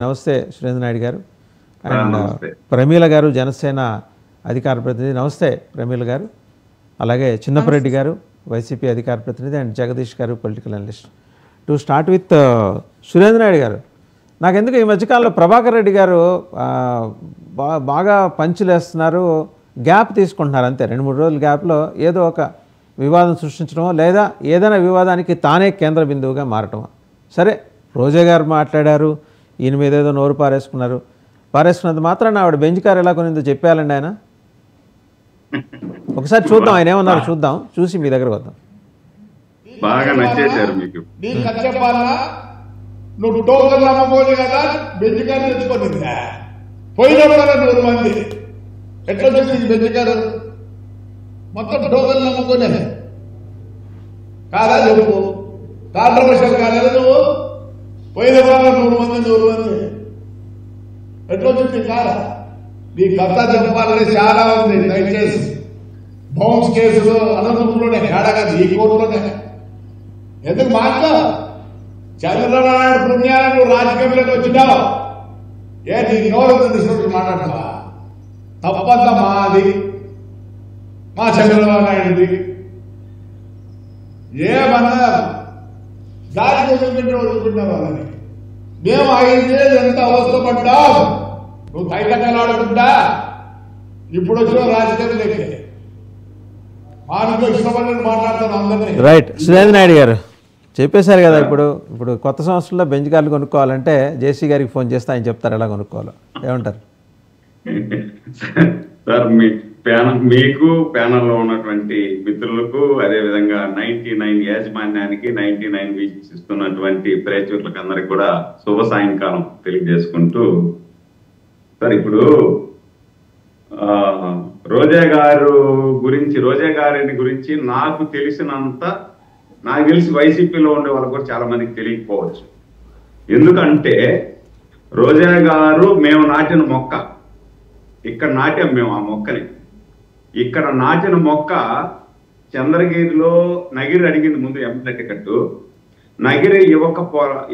నమస్తే సురేంద్ర నాయుడు గారు అండ్ ప్రమీల గారు జనసేన అధికార ప్రతినిధి. నమస్తే ప్రమీల గారు. అలాగే చిన్నపరెడ్డి గారు వైసీపీ అధికార ప్రతినిధి అండ్ జగదీష్ గారు political analyst. To start with Surendra Naidu గారు, నాకెందుకు ఈ మధ్యకాలంలో ప్రభాకర్ రెడ్డి గారు బాగా పంచులేస్తున్నారు, గ్యాప్ తీసుకుంటున్నారు అంతే. 2-3 రోజుల గ్యాప్లో ఏదో ఒక వివాదం సృష్టించడమో లేదా ఏదైనా వివాదానికి తానే కేంద్ర బిందువుగా మారటమో. సరే, రోజా గారు మాట్లాడారు, ఈయన మీద ఏదో నోరు పారేసుకున్నంత మాత్రాన ఆవిడ బెంచ్ కారు ఎలా కొనిందో చెప్పేయాలండి ఆయన. ఒకసారి చూద్దాం ఆయన ఏమన్నారు, చూద్దాం, చూసి మీ దగ్గరకు వద్దాం. బాగా నచ్చేశారు మీకు. నువ్వు టోకన్లు అమ్మబోదు కదా, బెంచ్ కారు తెచ్చుకోనిందా పోయినప్పుడు 100 మంది ఎట్లా వచ్చింది బెంచ్ కారు? మొత్తం టోకన్లు అమ్ముకోనే కాదా చెప్పు? కాంట్రవర్షియల్ కాలేదు నువ్వు? పోయిన 100 మంది ఎట్లా వచ్చింది కాదా? నీ కథ చెప్పాలని చాలా ఉంది. దయచేసి బౌన్స్ కేసులు అనంతపురంలోనే ఏడాది ఈ కోర్టులోనే ఎందుకు మాట్లా చంద్రబాబు నాయుడు పుణ్యాలను నువ్వు రాజకీయంలోకి వచ్చినావు. నీ నోరు తీసుకొని మాట్లాడతావా? తప్పంతా మాది, మా చంద్రబాబు నాయుడుది. ఏమన్నా దారి వదులుకుంటే వాళ్ళని మేము 5 ఏళ్ళు ఎంత అవసరపడ్డాం. నువ్వు తైతకలాడుకుంటా ఇప్పుడు వచ్చిన రాజకీయం లేకే మాకు ఇష్టపడి మాట్లాడుతాను అందరినీ. రైట్, సురేంద్ర నాయుడు గారు చెప్పేశారు కదా. ఇప్పుడు కొత్త సంవత్సరంలో బెంచ్ కార్లు కొనుక్కోవాలంటే జేసీ గారికి ఫోన్ చేస్తే ఆయన చెప్తారు ఎలా కొనుక్కోవాలో. ఏమంటారు సార్? మీకు ప్యానల్లో ఉన్నటువంటి మిత్రులకు, అదేవిధంగా 99 యాజమాన్యానికి, 99 వీక్షిస్తున్నటువంటి ప్రేక్షకులకు అందరికి కూడా శుభ సాయంకాలం తెలియజేసుకుంటూ, సార్ ఇప్పుడు రోజా గారిని గురించి నాకు తెలిసినంత, నాకు తెలిసి వైసీపీలో ఉండే వాళ్ళకు కూడా చాలా మందికి తెలియకపోవచ్చు. ఎందుకంటే రోజా గారు మేము నాటిన మొక్క, ఇక్కడ నాటాం మేము ఆ మొక్కని. ఇక్కడ నాటిన మొక్క చంద్రగిరిలో నగిరి అడిగింది ముందు ఎమ్మెల్యే టికెట్. నగిరి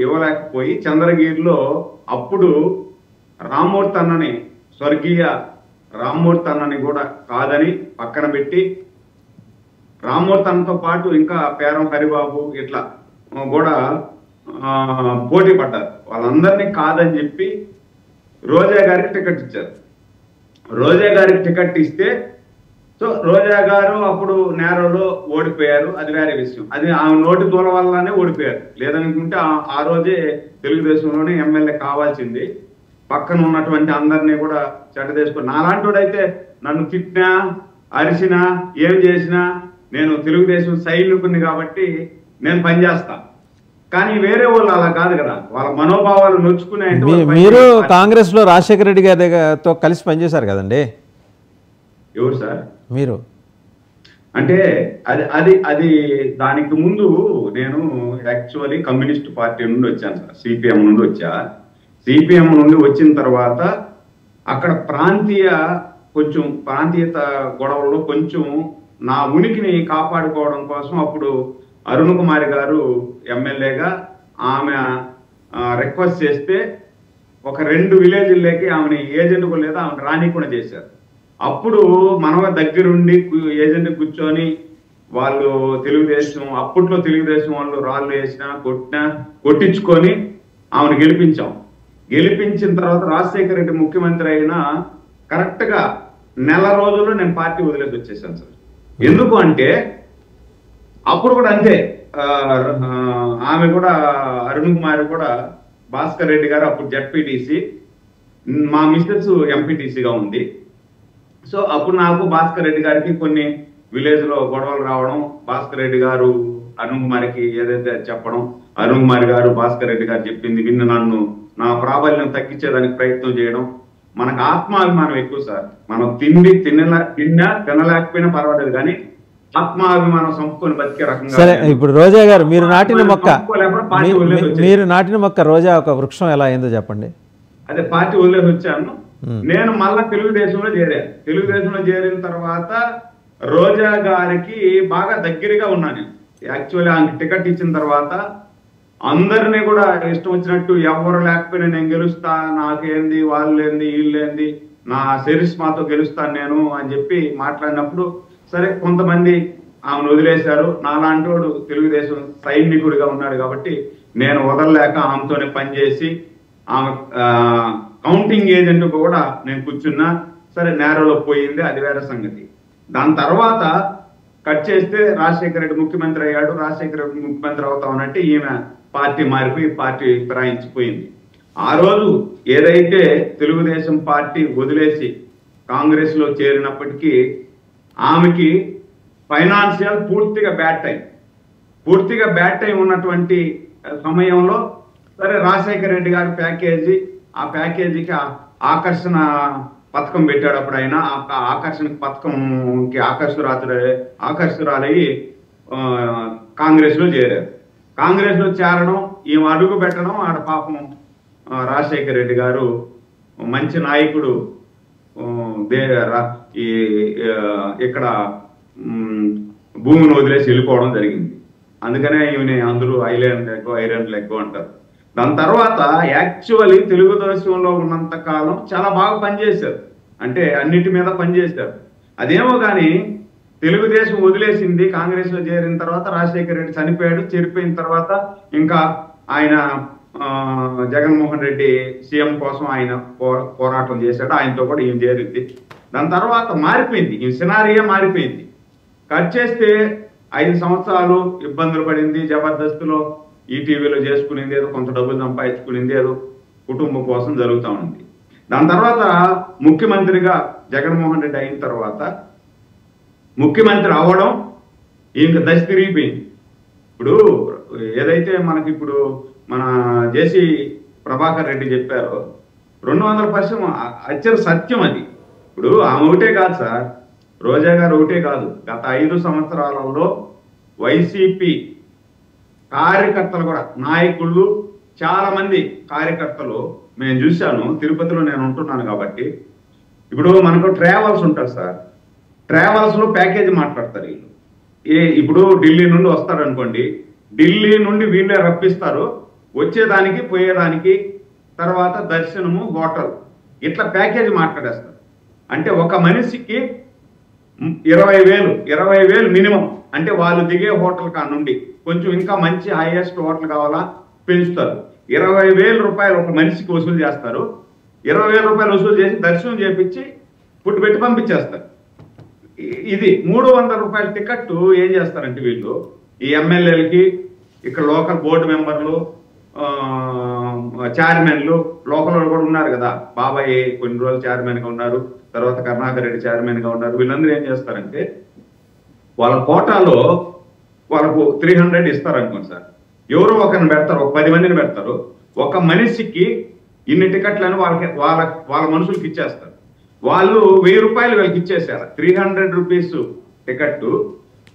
ఇవ్వలేకపోయి చంద్రగిరిలో అప్పుడు రామ్మూర్తి అన్నని, స్వర్గీయ రామ్మూర్తి అన్నని కూడా కాదని పక్కన పెట్టి, రామ్మూర్తి అన్నతో పాటు ఇంకా పేరం హరిబాబు ఇట్లా కూడా పోటీ పడ్డారు. వాళ్ళందరినీ కాదని చెప్పి రోజా గారికి టికెట్ ఇచ్చారు. రోజా గారికి టికెట్ ఇస్తే సో రోజా గారు అప్పుడు నేరలో ఓడిపోయారు, అది వేరే విషయం. అది ఆమె నోటి దూల వల్లనే ఓడిపోయారు. లేదనుకుంటే ఆ రోజే తెలుగుదేశంలోనే ఎమ్మెల్యే కావాల్సింది. పక్కన ఉన్నటువంటి అందరినీ కూడా చెడ్డదేసుకుని, నాలాంటి వాడైతే నన్ను తిట్టినా అరిసినా ఏం చేసినా నేను తెలుగుదేశం సైనికుని కాబట్టి నేను పనిచేస్తా. కానీ వేరే వాళ్ళు అలా కాదు కదా, వాళ్ళ మనోభావాలు నొచ్చుకునే. మీరు కాంగ్రెస్ లో రాజశేఖర రెడ్డి గారితో కలిసి పనిచేశారు కదండి. ఎవరు సార్? మీరు. అంటే అది దానికి ముందు నేను యాక్చువల్లీ కమ్యూనిస్ట్ పార్టీ నుండి వచ్చాను సార్, సిపిఎం నుండి వచ్చా. సిపిఎం నుండి వచ్చిన తర్వాత అక్కడ ప్రాంతీయత గొడవల్లో కొంచెం నా ఉనికిని కాపాడుకోవడం కోసం అప్పుడు అరుణ్ కుమార్ గారు ఎమ్మెల్యేగా ఆమె రిక్వెస్ట్ చేస్తే ఒక 2 విలేజ్లకి ఆమెని ఏజెంట్ కూడా లేదా ఆమెను రానికుండా చేశారు. అప్పుడు మనవ దగ్గరుండి ఏజెంట్ కూర్చొని వాళ్ళు అప్పట్లో తెలుగుదేశం వాళ్ళు రాళ్ళు వేసినా కొట్టించుకొని ఆమెను గెలిపించాం. గెలిపించిన తర్వాత రాజశేఖర రెడ్డి ముఖ్యమంత్రి అయినా కరెక్ట్గా 1 నెల రోజుల్లో నేను పార్టీ వదిలేసి వచ్చేసాను సార్. ఎందుకు అంటే అప్పుడు కూడా అంతే, ఆమె కూడా అరుణ్ కుమార్ కూడా, భాస్కర్ రెడ్డి గారు అప్పుడు జడ్పీటీసీ, మా మిస్సెస్ ఎంపీటీసీగా ఉంది. సో అప్పుడు నాకు భాస్కర్ రెడ్డి గారికి కొన్ని విలేజ్లో గొడవలు రావడం, భాస్కర్ రెడ్డి గారు అరుణ్ కుమార్కి ఏదైతే చెప్పడం, అరుణ్ కుమార్ గారు భాస్కర్ రెడ్డి గారు చెప్పింది విన్ను నన్ను నా ప్రాబల్యం తగ్గించేదానికి ప్రయత్నం చేయడం. మనకు ఆత్మాభిమానం ఎక్కువ సార్. మనం తినలేకపోయినా పర్వాలేదు, కానీ ఆత్మాభిమానం సంపుకొని బతికే రకంగా. సరే, ఇప్పుడు రోజా గారు మీరు నాటిన మొక్క రోజా ఒక వృక్షం ఎలా అయిందో చెప్పండి. అదే పార్టీ వదిలేసి వచ్చాను. నేను మళ్ళా తెలుగుదేశంలో చేరాను. తెలుగుదేశంలో చేరిన తర్వాత రోజా గారికి బాగా దగ్గరగా ఉన్నాను. యాక్చువల్లీ ఆమెకి టికెట్ ఇచ్చిన తర్వాత అందరినీ కూడా ఇష్టం వచ్చినట్టు ఎవరు లేకపోయినా నేను గెలుస్తా, నాకేంది, వాళ్ళేంది, వీళ్ళేంది, నా సెరిస్మాతో గెలుస్తాను నేను అని చెప్పి మాట్లాడినప్పుడు సరే కొంతమంది ఆమెను వదిలేశారు. నాలాంటి వాడు తెలుగుదేశం సైనికుడిగా ఉన్నాడు కాబట్టి నేను వదలలేక ఆమెతోనే పనిచేసి ఆమె కౌంటింగ్ ఏజెంట్ కూడా నేను కూర్చున్నా. సరే నేరలో పోయింది, అది వేరే సంగతి. దాని తర్వాత కట్ చేస్తే రాజశేఖర రెడ్డి ముఖ్యమంత్రి అయ్యాడు. రాజశేఖర రెడ్డి ముఖ్యమంత్రి అవుతామనంటే ఈమె పార్టీ మారిపోయి పార్టీ ఫిరాయించిపోయింది. ఆ రోజు ఏదైతే తెలుగుదేశం పార్టీ వదిలేసి కాంగ్రెస్ లో చేరినప్పటికీ ఆమెకి ఫైనాన్షియల్ పూర్తిగా బ్యాడ్ టైం ఉన్నటువంటి సమయంలో సరే రాజశేఖర రెడ్డి గారి ప్యాకేజీ, ఆ ప్యాకేజీకి ఆకర్షణ పథకం పెట్టాడు. అప్పుడు ఆయన ఆకర్షణ పథకంకి ఆకర్షురాలయ్యి కాంగ్రెస్ లో చేరారు. కాంగ్రెస్ లో చేరడం, ఈమె అడుగు పెట్టడం, ఆడ పాపం రాజశేఖర రెడ్డి గారు మంచి నాయకుడు ఇక్కడ భూమిని వదిలేసి వెళ్ళిపోవడం జరిగింది. అందుకనే ఈమెని అందరూ ఐరన్ లెగ్ అంటారు. దాని తర్వాత యాక్చువల్లీ తెలుగుదేశంలో ఉన్నంత కాలం చాలా బాగా పనిచేశారు, అంటే అన్నిటి మీద పనిచేశారు. అదేమో కానీ తెలుగుదేశం వదిలేసింది, కాంగ్రెస్ లో చేరిన తర్వాత రాజశేఖర రెడ్డి చనిపోయాడు. చనిపోయిన తర్వాత ఇంకా ఆయన జగన్మోహన్ రెడ్డి సీఎం కోసం ఆయన పోరాటం చేశాడు, ఆయనతో కూడా ఈయన చేరింది. దాని తర్వాత మారిపోయింది, ఈ సినారియే మారిపోయింది. కట్ చేస్తే 5 సంవత్సరాలు ఇబ్బందులు పడింది. జబర్దస్త్లో ఈటీవీలో చేసుకునేది ఏదో, కొంత డబ్బులు సంపాదించుకునేది ఏదో కుటుంబం కోసం జరుగుతూ ఉంది. దాని తర్వాత ముఖ్యమంత్రిగా జగన్మోహన్ రెడ్డి అయిన తర్వాత ముఖ్యమంత్రి అవ్వడం ఇంక దశ తిరిగిపోయింది. ఇప్పుడు ఏదైతే మనకి ఇప్పుడు మన జేసీ ప్రభాకర్ రెడ్డి చెప్పారో 200% అచ్చర సత్యం అది. ఇప్పుడు ఆమె ఒకటే కాదు సార్, రోజా గారు ఒకటే కాదు, గత 5 సంవత్సరాలలో వైసీపీ కార్యకర్తలు కూడా, నాయకులు చాలా మంది కార్యకర్తలు నేను చూశాను. తిరుపతిలో నేను ఉంటున్నాను కాబట్టి ఇప్పుడు మనకు ట్రావెల్స్ ఉంటారు సార్, ట్రావెల్స్ లో ప్యాకేజీ మాట్లాడతారు వీళ్ళు. ఇప్పుడు ఢిల్లీ నుండి వస్తారు అనుకోండి, ఢిల్లీ నుండి వీళ్ళే రప్పిస్తారు, వచ్చేదానికి పోయేదానికి, తర్వాత దర్శనము, హోటల్, ఇట్లా ప్యాకేజీ మాట్లాడేస్తారు. అంటే ఒక మనిషికి 20,000 మినిమం. అంటే వాళ్ళు దిగే హోటల్ కా నుండి కొంచెం ఇంకా మంచి హైయెస్ట్ హోటల్ కావాలా పెంచుతారు. 20,000 రూపాయలు ఒక మనిషికి వసూలు చేస్తారు. 20,000 రూపాయలు వసూలు చేసి దర్శనం చేపించి ఫుడ్ పెట్టి పంపించేస్తారు. ఇది 300 రూపాయల టికెట్ ఏం చేస్తారంటే వీళ్ళు ఈ ఎమ్మెల్యేలకి, ఇక్కడ లోకల్ బోర్డు మెంబర్లు, చైర్మన్లు, లోకల్ కూడా ఉన్నారు కదా, బాబాయ్ కొన్ని రోజులు చైర్మన్ గా ఉన్నారు, తర్వాత కరుణాకర్ రెడ్డి చైర్మన్ గా ఉన్నారు. వీళ్ళందరూ ఏం చేస్తారంటే వాళ్ళ కోటాలో వాళ్ళకు 300 ఇస్తారు అనుకోండి సార్, ఎవరో ఒకరిని పెడతారు, ఒక 10 మందిని పెడతారు. ఒక మనిషికి ఇన్ని టికెట్లను వాళ్ళ మనుషులకి ఇచ్చేస్తారు. వాళ్ళు 1000 రూపాయలు వీళ్ళకి ఇచ్చేసారు. 300 రూపీస్ టికెట్,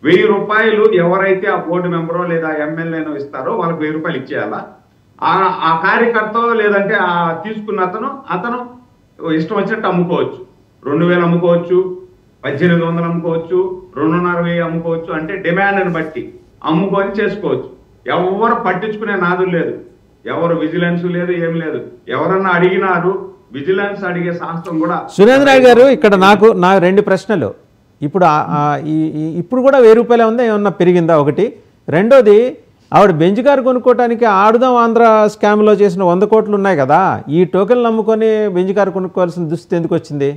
1000 రూపాయలు ఎవరైతే ఆ బోర్డు మెంబరో లేదా ఎమ్మెల్యేనో ఇస్తారో వాళ్ళకి 1000 రూపాయలు ఇచ్చేయాలా. ఆ కార్యకర్త లేదంటే ఆ తీసుకున్న అతను ఇష్టం వచ్చినట్టు అమ్ముకోవచ్చు. 2,000 అమ్ముకోవచ్చు, 1,800 అమ్ముకోవచ్చు, 2,500 అమ్ముకోవచ్చు. అంటే డిమాండ్ని బట్టి అమ్ముకొని చేసుకోవచ్చు. ఎవరు పట్టించుకునే నాదులు లేదు, ఎవరు విజిలెన్స్ లేదు, ఏం లేదు. ఎవరన్నా అడిగినారు, విజిలెన్స్ అడిగే శాస్త్రం కూడా. సురేంద్ర గారు, ఇక్కడ నాకు 2 ప్రశ్నలు. ఇప్పుడు కూడా 1000 రూపాయలే ఉందా, ఏమన్నా పెరిగిందా? ఒకటి. రెండోది, ఆవిడ బెంచ్ కారు కొనుక్కోవడానికి ఆడుదాం ఆంధ్ర స్కామ్లో చేసిన 100 కోట్లు ఉన్నాయి కదా, ఈ టోకెన్లు నమ్ముకొని బెంచ్ కారు కొనుక్కోవాల్సిన దుస్థితి ఎందుకు వచ్చింది?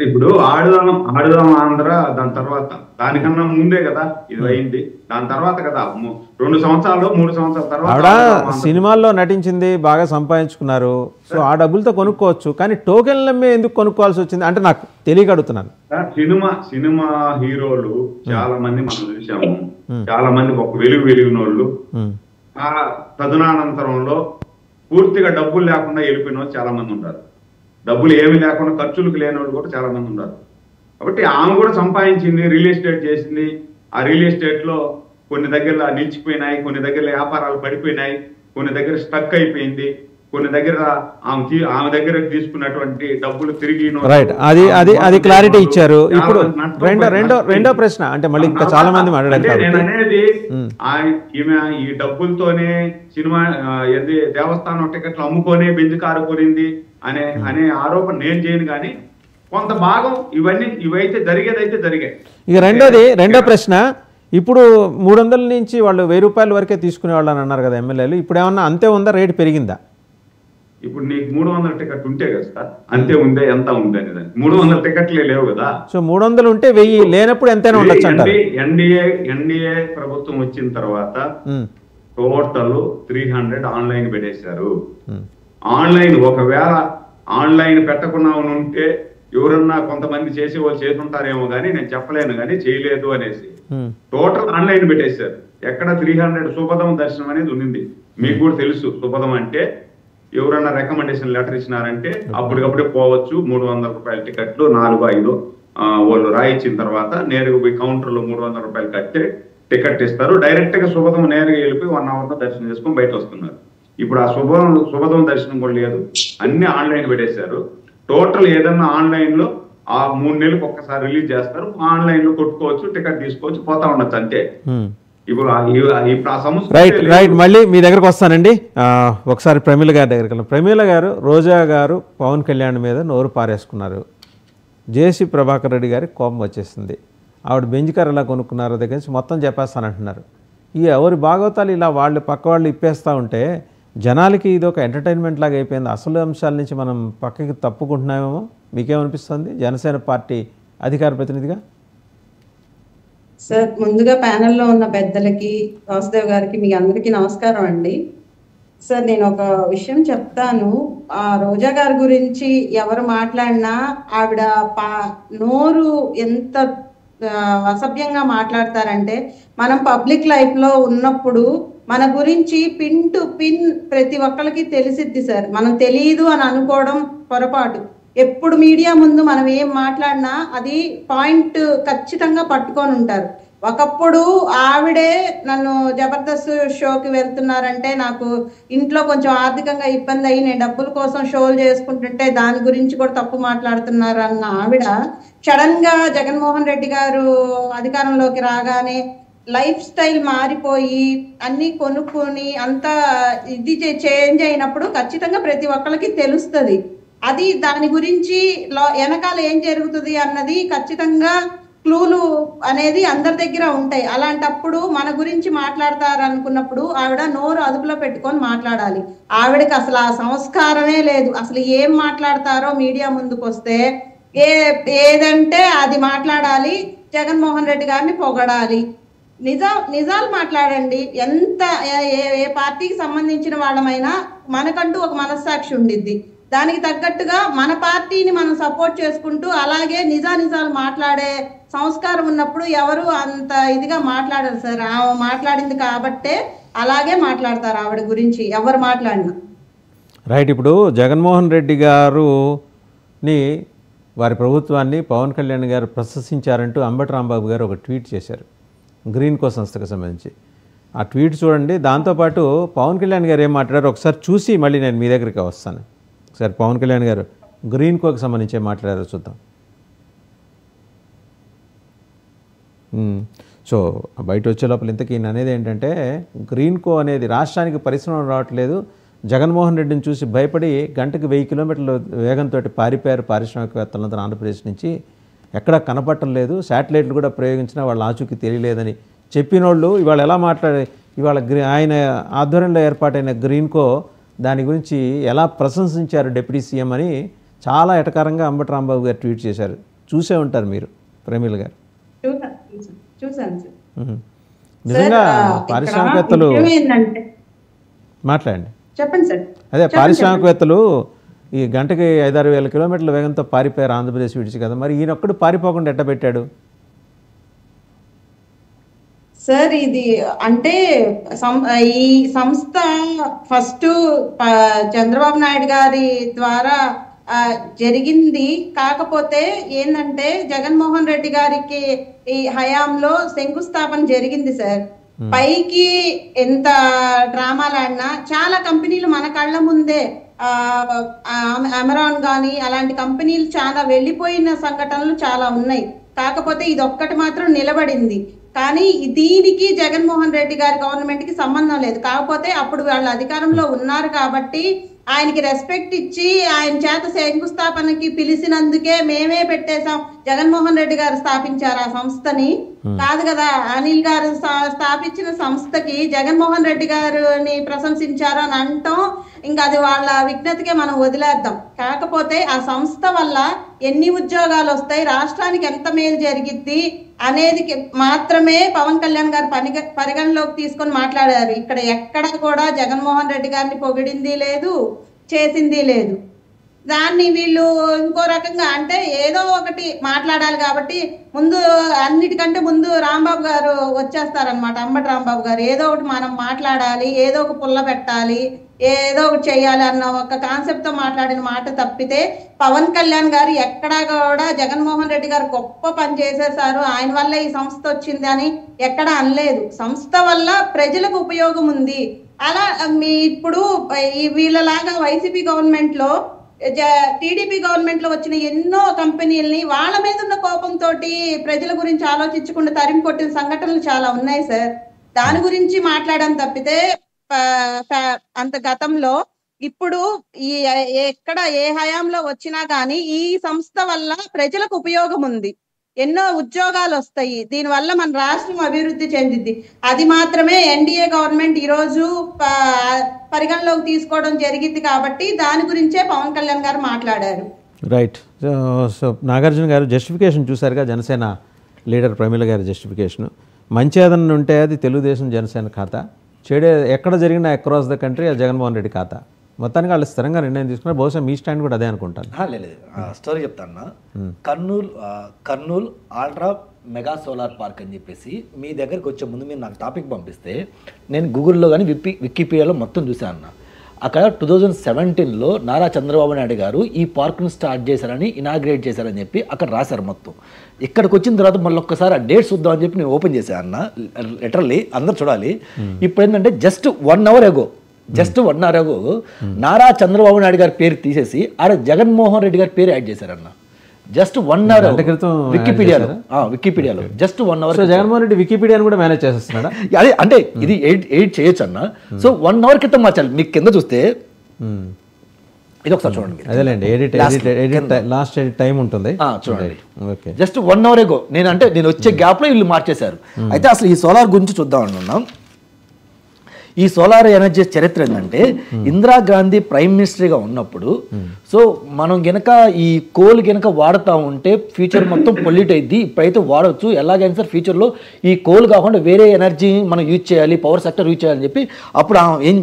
ఇప్పుడు ఆడుదాం ఆంధ్ర దాని తర్వాత, దానికన్నా ముందే కదా ఇది అయింది. దాని తర్వాత కదా 2 సంవత్సరాలు 3 సంవత్సరాల తర్వాత ఆవిడ సినిమాల్లో నటించింది, బాగా సంపాదించుకున్నారు. సో ఆ డబ్బులతో కొనుక్కోవచ్చు, కానీ టోకెన్లు అమ్మే ఎందుకు కొనుక్కోవాల్సి వచ్చింది అంటే నాకు తెలియక అడుగుతున్నాను. సినిమా హీరోలు చాలా మంది మనం చూసాము, చాలా మంది ఒక వెలిగినోళ్ళు ఆ తదనానంతరంలో పూర్తిగా డబ్బులు లేకుండా వెళ్ళిపోయిన వాళ్ళు చాలా మంది ఉంటారు. డబ్బులు ఏమి లేకుండా ఖర్చులకు లేని వాళ్ళు కూడా చాలా మంది ఉన్నారు. కాబట్టి ఆమె కూడా సంపాదించింది, రియల్ ఎస్టేట్ చేసింది. ఆ రియల్ ఎస్టేట్ లో కొన్ని దగ్గర నిలిచిపోయినాయి, కొన్ని దగ్గర వ్యాపారాలు పడిపోయినాయి, కొన్ని దగ్గర స్టక్ అయిపోయింది. కొన్ని దగ్గర ఆమె దగ్గర తీసుకున్నటువంటి డబ్బులు తిరిగి రైట్, అది క్లారిటీ ఇచ్చారు. ఇప్పుడు రెండో ప్రశ్న, అంటే మళ్ళీ ఇంకా చాలా మంది మాట్లాడారు. నేను అనేది ఈమె ఈ డబ్బులతోనే సినిమా దేవస్థానం టికెట్లు అమ్ముకొని బెంజ్ కారు కొనింది అనే ఆరోపణ నేను చేయను, కానీ కొంత భాగం ఇవైతే జరిగాయి. ఇక రెండో ప్రశ్న, ఇప్పుడు 300 నుంచి వాళ్ళు 1000 రూపాయల వరకే తీసుకునేవాళ్ళు అని అన్నారు కదా ఎమ్మెల్యేలు, ఇప్పుడు ఏమన్నా అంతే ఉందా, రేటు పెరిగిందా? ఇప్పుడు నీకు 300 టికెట్ ఉంటే కదా సార్, అంతే ఉందే ఎంత ఉంది అనేది. 300 టికెట్లే లేవు కదా. సో 300 ఉంటే 1000 లేనప్పుడు ఎంతైనా ఉండొచ్చు అంటారు. ఎన్డీఏ ప్రభుత్వం వచ్చిన తర్వాత టోటల్ 300 ఆన్లైన్ పెట్టేశారు. ఆన్లైన్ ఒకవేళ ఆన్లైన్ పెట్టకుండా ఉంటే ఎవరన్నా కొంతమంది చేసే వాళ్ళు చేస్తుంటారేమో కానీ నేను చెప్పలేను, కానీ చేయలేదు అనేసి టోటల్ ఆన్లైన్ పెట్టేశారు. ఎక్కడ 300 సుపథం దర్శనం అనేది ఉంది. మీకు కూడా తెలుసు, సుపథం అంటే ఎవరన్నా రికమెండేషన్ లెటర్ ఇచ్చినారంటే అప్పటికప్పుడే పోవచ్చు. 300 రూపాయల టికెట్లు 4-5 వాళ్ళు రాయించిన తర్వాత నేరుగా పోయి కౌంటర్లో 300 రూపాయలు కట్టే టికెట్ ఇస్తారు. డైరెక్ట్ గా సుపథం నేరుగా వెళ్ళిపోయి 1 hour లో దర్శనం చేసుకొని బయట వస్తున్నారు. ఇప్పుడు ఆ సుపథం దర్శనం కూడా లేదు, అన్ని ఆన్లైన్ పెట్టేశారు. టోటల్ ఏదన్నా ఆన్లైన్ లో ఆ 3 నెలలకు ఒక్కసారి రిలీజ్ చేస్తారు. ఆన్లైన్ లో కొట్టుకోవచ్చు, టికెట్ తీసుకోవచ్చు, పోతా ఉండొచ్చు అంతే. ఇప్పుడు ఆ సమస్య రైట్. మళ్ళీ మీ దగ్గరకు వస్తానండి. ఒకసారి ప్రమీల గారి దగ్గరికి వెళ్ళాం. ప్రమీల గారు, రోజా గారు పవన్ కళ్యాణ్ మీద నోరు పారేసుకున్నారు. జేసీ ప్రభాకర్ రెడ్డి గారికి కోపం వచ్చేసింది. ఆవిడ బెంజ్ కార్ ఎలా కొనుక్కున్నారో దగ్గర నుంచి మొత్తం చెప్పేస్తానంటున్నారు. ఈ ఎవరి భాగవతాలు ఇలా వాళ్ళు పక్క వాళ్ళు ఇప్పేస్తూ ఉంటే జనాలకి ఇది ఒక ఎంటర్టైన్మెంట్ లాగా అయిపోయింది. అసలు అంశాల నుంచి మనం పక్కకి తప్పుకుంటున్నామేమో, మీకేమనిపిస్తుంది జనసేన పార్టీ అధికార ప్రతినిధిగా? సార్, ముందుగా ప్యానెల్లో ఉన్న పెద్దలకి, వాసుదేవ్ గారికి, మీ అందరికీ నమస్కారం అండి. సార్, నేను ఒక విషయం చెప్తాను. ఆ రోజా గారి గురించి ఎవరు మాట్లాడినా ఆవిడ నోరు ఎంత అసభ్యంగా మాట్లాడతారంటే, మనం పబ్లిక్ లైఫ్ లో ఉన్నప్పుడు మన గురించి పిన్ టు పిన్ ప్రతి ఒక్కరికి తెలిసిద్ది సార్. మనం తెలియదు అని అనుకోవడం పొరపాటు. ఎప్పుడు మీడియా ముందు మనం ఏం మాట్లాడినా అది పాయింట్ ఖచ్చితంగా పట్టుకొని ఉంటారు. ఒకప్పుడు ఆవిడే నన్ను జబర్దస్త్ షోకి వెళ్తున్నారంటే నాకు ఇంట్లో కొంచెం ఆర్థికంగా ఇబ్బంది అయ్యి నేను డబ్బుల కోసం షోలు చేసుకుంటుంటే దాని గురించి కూడా తప్పు మాట్లాడుతున్నారు అన్న ఆవిడ సడన్ గా జగన్మోహన్ రెడ్డి గారు అధికారంలోకి రాగానే లైఫ్ స్టైల్ మారిపోయి అన్ని కొనుక్కొని అంతా ఇది చేంజ్ అయినప్పుడు ఖచ్చితంగా ప్రతి ఒక్కరికి తెలుస్తుంది. అది దాని గురించి వెనకాల ఏం జరుగుతుంది అన్నది ఖచ్చితంగా క్లూలు అనేది అందరి దగ్గర ఉంటాయి. అలాంటప్పుడు మన గురించి మాట్లాడతారు అనుకున్నప్పుడు ఆవిడ నోరు అదుపులో పెట్టుకొని మాట్లాడాలి. ఆవిడకి అసలు ఆ సంస్కారమే లేదు. అసలు ఏం మాట్లాడతారో మీడియా ముందుకు వస్తే ఏదంటే అది మాట్లాడాలి. జగన్మోహన్ రెడ్డి గారిని పొగడాలి. నిజాలు మాట్లాడండి. ఎంత ఏ పార్టీకి సంబంధించిన వాళ్ళమైనా మనకంటూ ఒక మనస్సాక్షి ఉండిద్ది. దానికి తగ్గట్టుగా మన పార్టీని మనం సపోర్ట్ చేసుకుంటూ అలాగే నిజాలు మాట్లాడే సంస్కారం ఉన్నప్పుడు ఎవరు అంత ఇదిగా మాట్లాడరు సార్. ఆమె మాట్లాడింది కాబట్టే అలాగే మాట్లాడతారు ఆవిడ గురించి ఎవరు మాట్లాడినా. రైట్. ఇప్పుడు జగన్మోహన్ రెడ్డి గారుని వారి ప్రభుత్వాన్ని పవన్ కళ్యాణ్ గారు ప్రశంసించారంటూ అంబటి రాంబాబు గారు ఒక ట్వీట్ చేశారు గ్రీన్కో సంస్థకు సంబంధించి. ఆ ట్వీట్ చూడండి. దాంతోపాటు పవన్ కళ్యాణ్ గారు ఏం మాట్లాడారో ఒకసారి చూసి మళ్ళీ నేను మీ దగ్గరికి వస్తాను. ఒకసారి పవన్ కళ్యాణ్ గారు గ్రీన్కోకి సంబంధించి ఏం మాట్లాడారో చూద్దాం. సో బయట వచ్చే లోపల ఇంతకీ అనేది ఏంటంటే, గ్రీన్కో అనేది రాష్ట్రానికి పరిశ్రమ రావట్లేదు, జగన్మోహన్ రెడ్డిని చూసి భయపడి గంటకు 1000 కిలోమీటర్ల వేగంతో పారిపోయారు పారిశ్రామికవేత్తలందరూ ఆంధ్రప్రదేశ్ నుంచి, ఎక్కడా కనపడటం లేదు, శాటిలైట్లు కూడా ప్రయోగించినా వాళ్ళ ఆచూకీ తెలియలేదని చెప్పినోళ్ళు ఇవాళ ఎలా ఇవాళ ఆయన ఆధ్వర్యంలో ఏర్పాటైన గ్రీన్కో దాని గురించి ఎలా ప్రశంసించారు డిప్యూటీ సీఎం అని చాలా ఎటకారంగా అంబటి రాంబాబు గారు ట్వీట్ చేశారు. చూసే ఉంటారు మీరు ప్రమీల గారు. నిజంగా పారిశ్రామికవేత్తలు మాట్లాడండి. చెప్పండి సార్. అదే పారిశ్రామికవేత్తలు ఈ గంటకి 5-6 వేల కిలోమీటర్ల వేగంతో పారిపోయారు ఆంధ్రప్రదేశ్ విడిచి కదా, మరి ఈయనొక్కడు పారిపోకుండా ఎట్ట పెట్టాడు సార్? ఇది అంటే ఈ సంస్థ ఫస్ట్ చంద్రబాబు నాయుడు గారి ద్వారా జరిగింది. కాకపోతే ఏంటంటే జగన్మోహన్ రెడ్డి గారికి ఈ హయాంలో శంకుస్థాపన జరిగింది సార్. పైకి ఎంత డ్రామాలు ఆడినా చాలా కంపెనీలు మన కళ్ళ ముందే అమెరాన్ కానీ అలాంటి కంపెనీలు చాలా వెళ్ళిపోయిన సంఘటనలు చాలా ఉన్నాయి. కాకపోతే ఇది ఒక్కటి మాత్రం నిలబడింది. కానీ దీనికి జగన్మోహన్ రెడ్డి గారి గవర్నమెంట్ కి సంబంధం లేదు. కాకపోతే అప్పుడు వాళ్ళు అధికారంలో ఉన్నారు కాబట్టి ఆయనకి రెస్పెక్ట్ ఇచ్చి ఆయన చేత శంకుస్థాపనకి పిలిచినందుకే మేమే పెట్టేశాం. జగన్మోహన్ రెడ్డి గారు స్థాపించారు ఆ సంస్థని, కాదు కదా. అనిల్ గారు స్థాపించిన సంస్థకి జగన్మోహన్ రెడ్డి గారిని ప్రశంసించారు అని అంటాం. ఇంకా అది వాళ్ళ విజ్ఞతకే మనం వదిలేద్దాం. కాకపోతే ఆ సంస్థ వల్ల ఎన్ని ఉద్యోగాలు వస్తాయి, రాష్ట్రానికి ఎంత మేలు జరిగిద్ది అనేది మాత్రమే పవన్ కళ్యాణ్ గారు పరిగణలోకి తీసుకొని మాట్లాడారు. ఇక్కడ ఎక్కడ కూడా జగన్మోహన్ రెడ్డి గారిని పొగిడింది లేదు, చేసింది లేదు. దాన్ని వీళ్ళు ఇంకో రకంగా అంటే ఏదో ఒకటి మాట్లాడాలి కాబట్టి ముందు అన్నిటికంటే ముందు రాంబాబు గారు వచ్చేస్తారనమాట. అంబటి రాంబాబు గారు ఏదో ఒకటి మనం మాట్లాడాలి, ఏదో ఒక పుల్ల పెట్టాలి, ఏదో ఒకటి చేయాలి అన్న ఒక కాన్సెప్ట్ తో మాట్లాడిన మాట తప్పితే పవన్ కళ్యాణ్ గారు ఎక్కడా కూడా జగన్మోహన్ రెడ్డి గారు గొప్ప పని చేసేసారు, ఆయన వల్ల ఈ సంస్థ వచ్చింది అని ఎక్కడా అనలేదు. సంస్థ వల్ల ప్రజలకు ఉపయోగం ఉంది. అలా ఇప్పుడు వీళ్ళలాగా వైసీపీ గవర్నమెంట్ లో టీడీపీ గవర్నమెంట్ లో వచ్చిన ఎన్నో కంపెనీలని వాళ్ళ మీద ఉన్న కోపంతో ప్రజల గురించి ఆలోచించకుండా తరిమి కొట్టిన సంఘటనలు చాలా ఉన్నాయి సార్. దాని గురించి మాట్లాడడం తప్పితే అంత గతంలో ఇప్పుడు ఈ ఎక్కడ ఏ హయాంలో వచ్చినా కానీ ఈ సంస్థ వల్ల ప్రజలకు ఉపయోగం ఉంది, ఎన్నో ఉద్యోగాలు వస్తాయి, దీని వల్ల మన రాష్ట్రం అభివృద్ధి చెందిద్ది. అది మాత్రమే ఎన్డీఏ గవర్నమెంట్ ఈ రోజు పరిగణలోకి తీసుకోవడం జరిగింది కాబట్టి దాని గురించే పవన్ కళ్యాణ్ గారు మాట్లాడారు. రైట్. సో నాగార్జున గారు జస్టిఫికేషన్ చూసారుగా, జనసేన లీడర్ ప్రమీల గారి జస్టిఫికేషన్. మంచి ఏదన్నా ఉంటే అది తెలుగుదేశం జనసేన ఖాతా, చెడే ఎక్కడ జరిగినా అక్రాస్ ద కంట్రీ అది జగన్మోహన్ రెడ్డి ఖాతా. మొత్తానికి వాళ్ళు స్థిరంగా నిర్ణయం తీసుకున్నారు. బహుశా మీ స్టాండ్ కూడా అదే అనుకుంటాను. లేదు, స్టోరీ చెప్తాను. Kurnool ultra mega solar park అని చెప్పేసి మీ దగ్గరికి వచ్చే ముందు మీరు నాకు టాపిక్ పంపిస్తే నేను గూగుల్లో కానీ వికీపీడియాలో మొత్తం చూశాను అన్న. అక్కడ 2017లో నారా చంద్రబాబు నాయుడు గారు ఈ పార్క్ను స్టార్ట్ చేశారని, ఇనాగ్రేట్ చేశారని చెప్పి అక్కడ రాశారు మొత్తం. ఇక్కడికి వచ్చిన తర్వాత మళ్ళీ ఒక్కసారి ఆ డేట్స్ చూద్దామని చెప్పి నేను ఓపెన్ చేశాను అన్న, లిటరల్లీ అందరు చూడాలి. ఇప్పుడు ఏంటంటే just 1 hour ago Nara Chandrababu Naidu గారి పేరు తీసేసి ఆడ జగన్మోహన్ రెడ్డి గారి పేరు యాడ్ చేశారన్న. జస్ట్ 1 hour క్రితం వికీపీడియాలో జస్ట్ 1 hour. జగన్మోహన్ రెడ్డి వికీపీడియాను కూడా మేనేజ్ చేస్తున్నాడా? అదే అంటే ఇది ఎడిట్ చేయొచ్చు అన్న. సో 1 hour క్రితం మార్చాలి. మీకు కింద చూస్తే ఇది ఒకసారి చూడండి. అదేలేండి, లాస్ట్ ఎడిట్ టైం ఉంటుంది చూడండి. జస్ట్ 1 hour ago నేను వచ్చే గ్యాప్ లో వీళ్ళు మార్చేశారు. అయితే అసలు ఈ సోలార్ గురించి చూద్దాం అనుకున్నాం. ఈ సోలార్ ఎనర్జీ చరిత్ర ఏంటంటే ఇందిరాగాంధీ ప్రైమ్ మినిస్టర్గా ఉన్నప్పుడు సో మనం గనక ఈ కోల్ గనక వాడుతూ ఉంటే ఫ్యూచర్ మొత్తం పొల్యూట్ అయింది, ఇప్పుడైతే వాడవచ్చు, ఎలాగైనా సార్ ఫ్యూచర్లో ఈ కోల్ కాకుండా వేరే ఎనర్జీ మనం యూజ్ చేయాలి, పవర్ సెక్టర్ యూజ్ చేయాలని చెప్పి అప్పుడు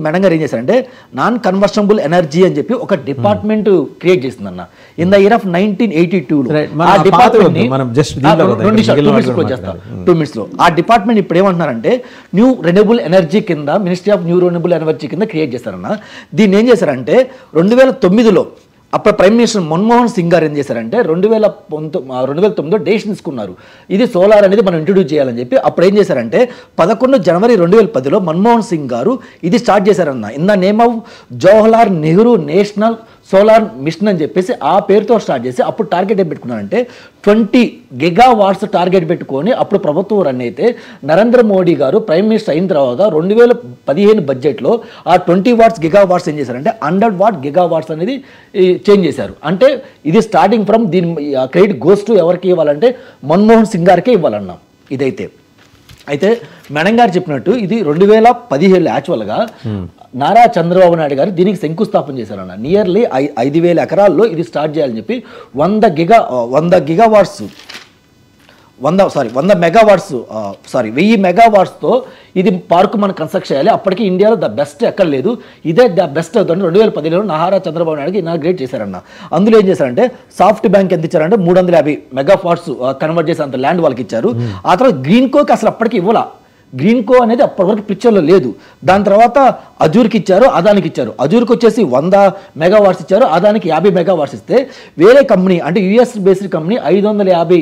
మేడం గారు ఏం చేశారంటే నాన్ కన్వర్షనబుల్ ఎనర్జీ అని చెప్పి ఒక డిపార్ట్మెంట్ క్రియేట్ చేసింది అన్న. ఇన్ ద ఇయర్ ఆఫ్ 1982లో ఆ డిపార్ట్మెంట్ 2 minutes లో ఆ డిపార్ట్మెంట్ ఇప్పుడు ఏమంటున్నారంటే న్యూ రెన్యూబుల్ ఎనర్జీ కింద ministry of new renewable energy కింద క్రియేట్ చేశారన్న. దీన్ని ఏం చేశారంటే 2009లో అప్పుడు ప్రైమ్ మినిస్టర్ మన్మోహన్ సింగ్ గారు ఏం చేశారంటే 2009లో డెసిషన్ తీసుకున్నారు, ఇది సోలార్ అనేది మనం ఇంట్రొడ్యూస్ చేయాలని చెప్పి. అప్పుడు ఏం చేశారంటే 11 జనవరి 2010లో మన్మోహన్ సింగ్ గారు ఇది స్టార్ట్ చేశారన్న. In the name of Jawaharlal Nehru national solar mission అని చెప్పేసి ఆ పేరుతో స్టార్ట్ చేసి అప్పుడు టార్గెట్ ఏం పెట్టుకున్నారంటే 20 GW టార్గెట్ పెట్టుకొని అప్పుడు ప్రభుత్వం రన్ అయితే నరేంద్ర మోడీ గారు ప్రైమ్ మినిస్టర్ అయిన తర్వాత 2015 బడ్జెట్లో ఆ 20 GW ఏం చేశారంటే 100 GW అనేది చేంజ్ చేశారు. అంటే ఇది స్టార్టింగ్ ఫ్రమ్ దీని క్రెడిట్ గోస్ టు ఎవరికి ఇవ్వాలంటే మన్మోహన్ సింగ్ గారికే ఇవ్వాలన్నాం ఇదైతే. అయితే మేడం గారు చెప్పినట్టు ఇది 2017 యాక్చువల్గా నారా చంద్రబాబు నాయుడు గారు దీనికి శంకుస్థాపన చేశారన్న. నియర్లీ 5,000 ఎకరాల్లో ఇది స్టార్ట్ చేయాలని చెప్పి 1000 మెగావాట్స్తో ఇది పార్కు మనం కన్స్ట్రక్ట్ చేయాలి. అప్పటికి ఇండియాలో ద బెస్ట్ ఎక్కడ లేదు, ఇదే ద బెస్ట్ అవుతుంది. 2017లో నారా చంద్రబాబు నాయుడుకి ఇనాగ్రేట్ చేశారన్న. అందులో ఏం చేశారంటే సాఫ్ట్ బ్యాంక్ ఎంత ఇచ్చారంటే 350 మెగావాట్స్ కన్వర్ట్ చేసి అంత ల్యాండ్ వాళ్ళకి ఇచ్చారు. ఆ తర్వాత గ్రీన్ కోకి అసలు అప్పటికి ఇవ్వాల, గ్రీన్ కో అనేది అప్పటి వరకు పిక్చర్లో లేదు. దాని తర్వాత అజూర్కి ఇచ్చారు, అదానికి ఇచ్చారు. అజూర్కి వచ్చేసి 100 మెగావాట్స్ ఇచ్చారు, అదానికి 50 మెగావాట్స్ ఇస్తే వేరే కంపెనీ అంటే US based company 550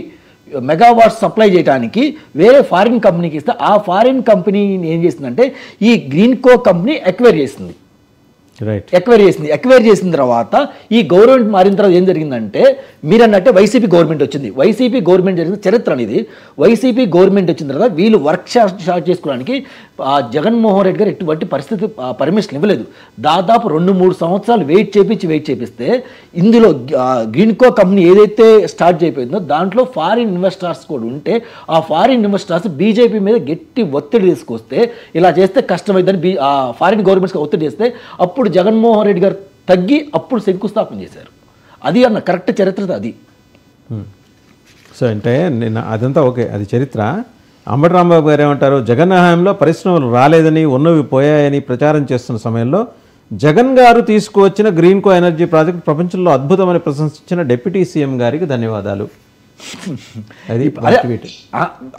megawatts supply చేయడానికి వేరే ఫారిన్ కంపెనీకి ఇస్తే ఆ ఫారిన్ కంపెనీ ఏం చేసిందంటే ఈ గ్రీన్కో కంపెనీ ఎక్వైర్ చేసింది. రైట్, ఎక్వైర్ చేసిన తర్వాత ఈ గవర్నమెంట్ మారిన తర్వాత ఏం జరిగిందంటే మీరు అన్నట్టే వైసీపీ గవర్నమెంట్ వచ్చింది. వైసీపీ గవర్నమెంట్ జరిగిన చరిత్ర అనేది. వైసీపీ గవర్నమెంట్ వచ్చిన తర్వాత వీళ్ళు వర్క్ స్టార్ట్ చేసుకోవడానికి జగన్మోహన్ రెడ్డి గారు ఎటువంటి పరిస్థితి పర్మిషన్ ఇవ్వలేదు. దాదాపు 2-3 సంవత్సరాలు వెయిట్ చేపిస్తే ఇందులో గ్రీన్కో కంపెనీ ఏదైతే స్టార్ట్ చేయకపోయిందో దాంట్లో ఫారిన్ ఇన్వెస్టర్స్ కూడా ఉంటే ఆ ఫారిన్ ఇన్వెస్టర్స్ బీజేపీ మీద గట్టి ఒత్తిడి తీసుకొస్తే ఇలా చేస్తే కష్టమైందని ఫారిన్ గవర్నమెంట్స్కి ఒత్తిడి చేస్తే అప్పుడు జగన్మోహన్ రెడ్డి గారు తగ్గి అప్పుడు శంకుస్థాపన చేశారు. అది అన్న కరెక్ట్ చరిత్ర అది. సో అంటే నిన్న అదంతా ఓకే, అది చరిత్ర. అంబటి రాంబాబు గారు ఏమంటారు, జగన్ హయాంలో పరిశ్రమలు రాలేదని ఉన్నవి పోయాయని ప్రచారం చేస్తున్న సమయంలో జగన్ గారు తీసుకువచ్చిన గ్రీన్కో ఎనర్జీ ప్రాజెక్ట్ ప్రపంచంలో అద్భుతమని ప్రశంసించిన డిప్యూటీ సీఎం గారికి ధన్యవాదాలు. అది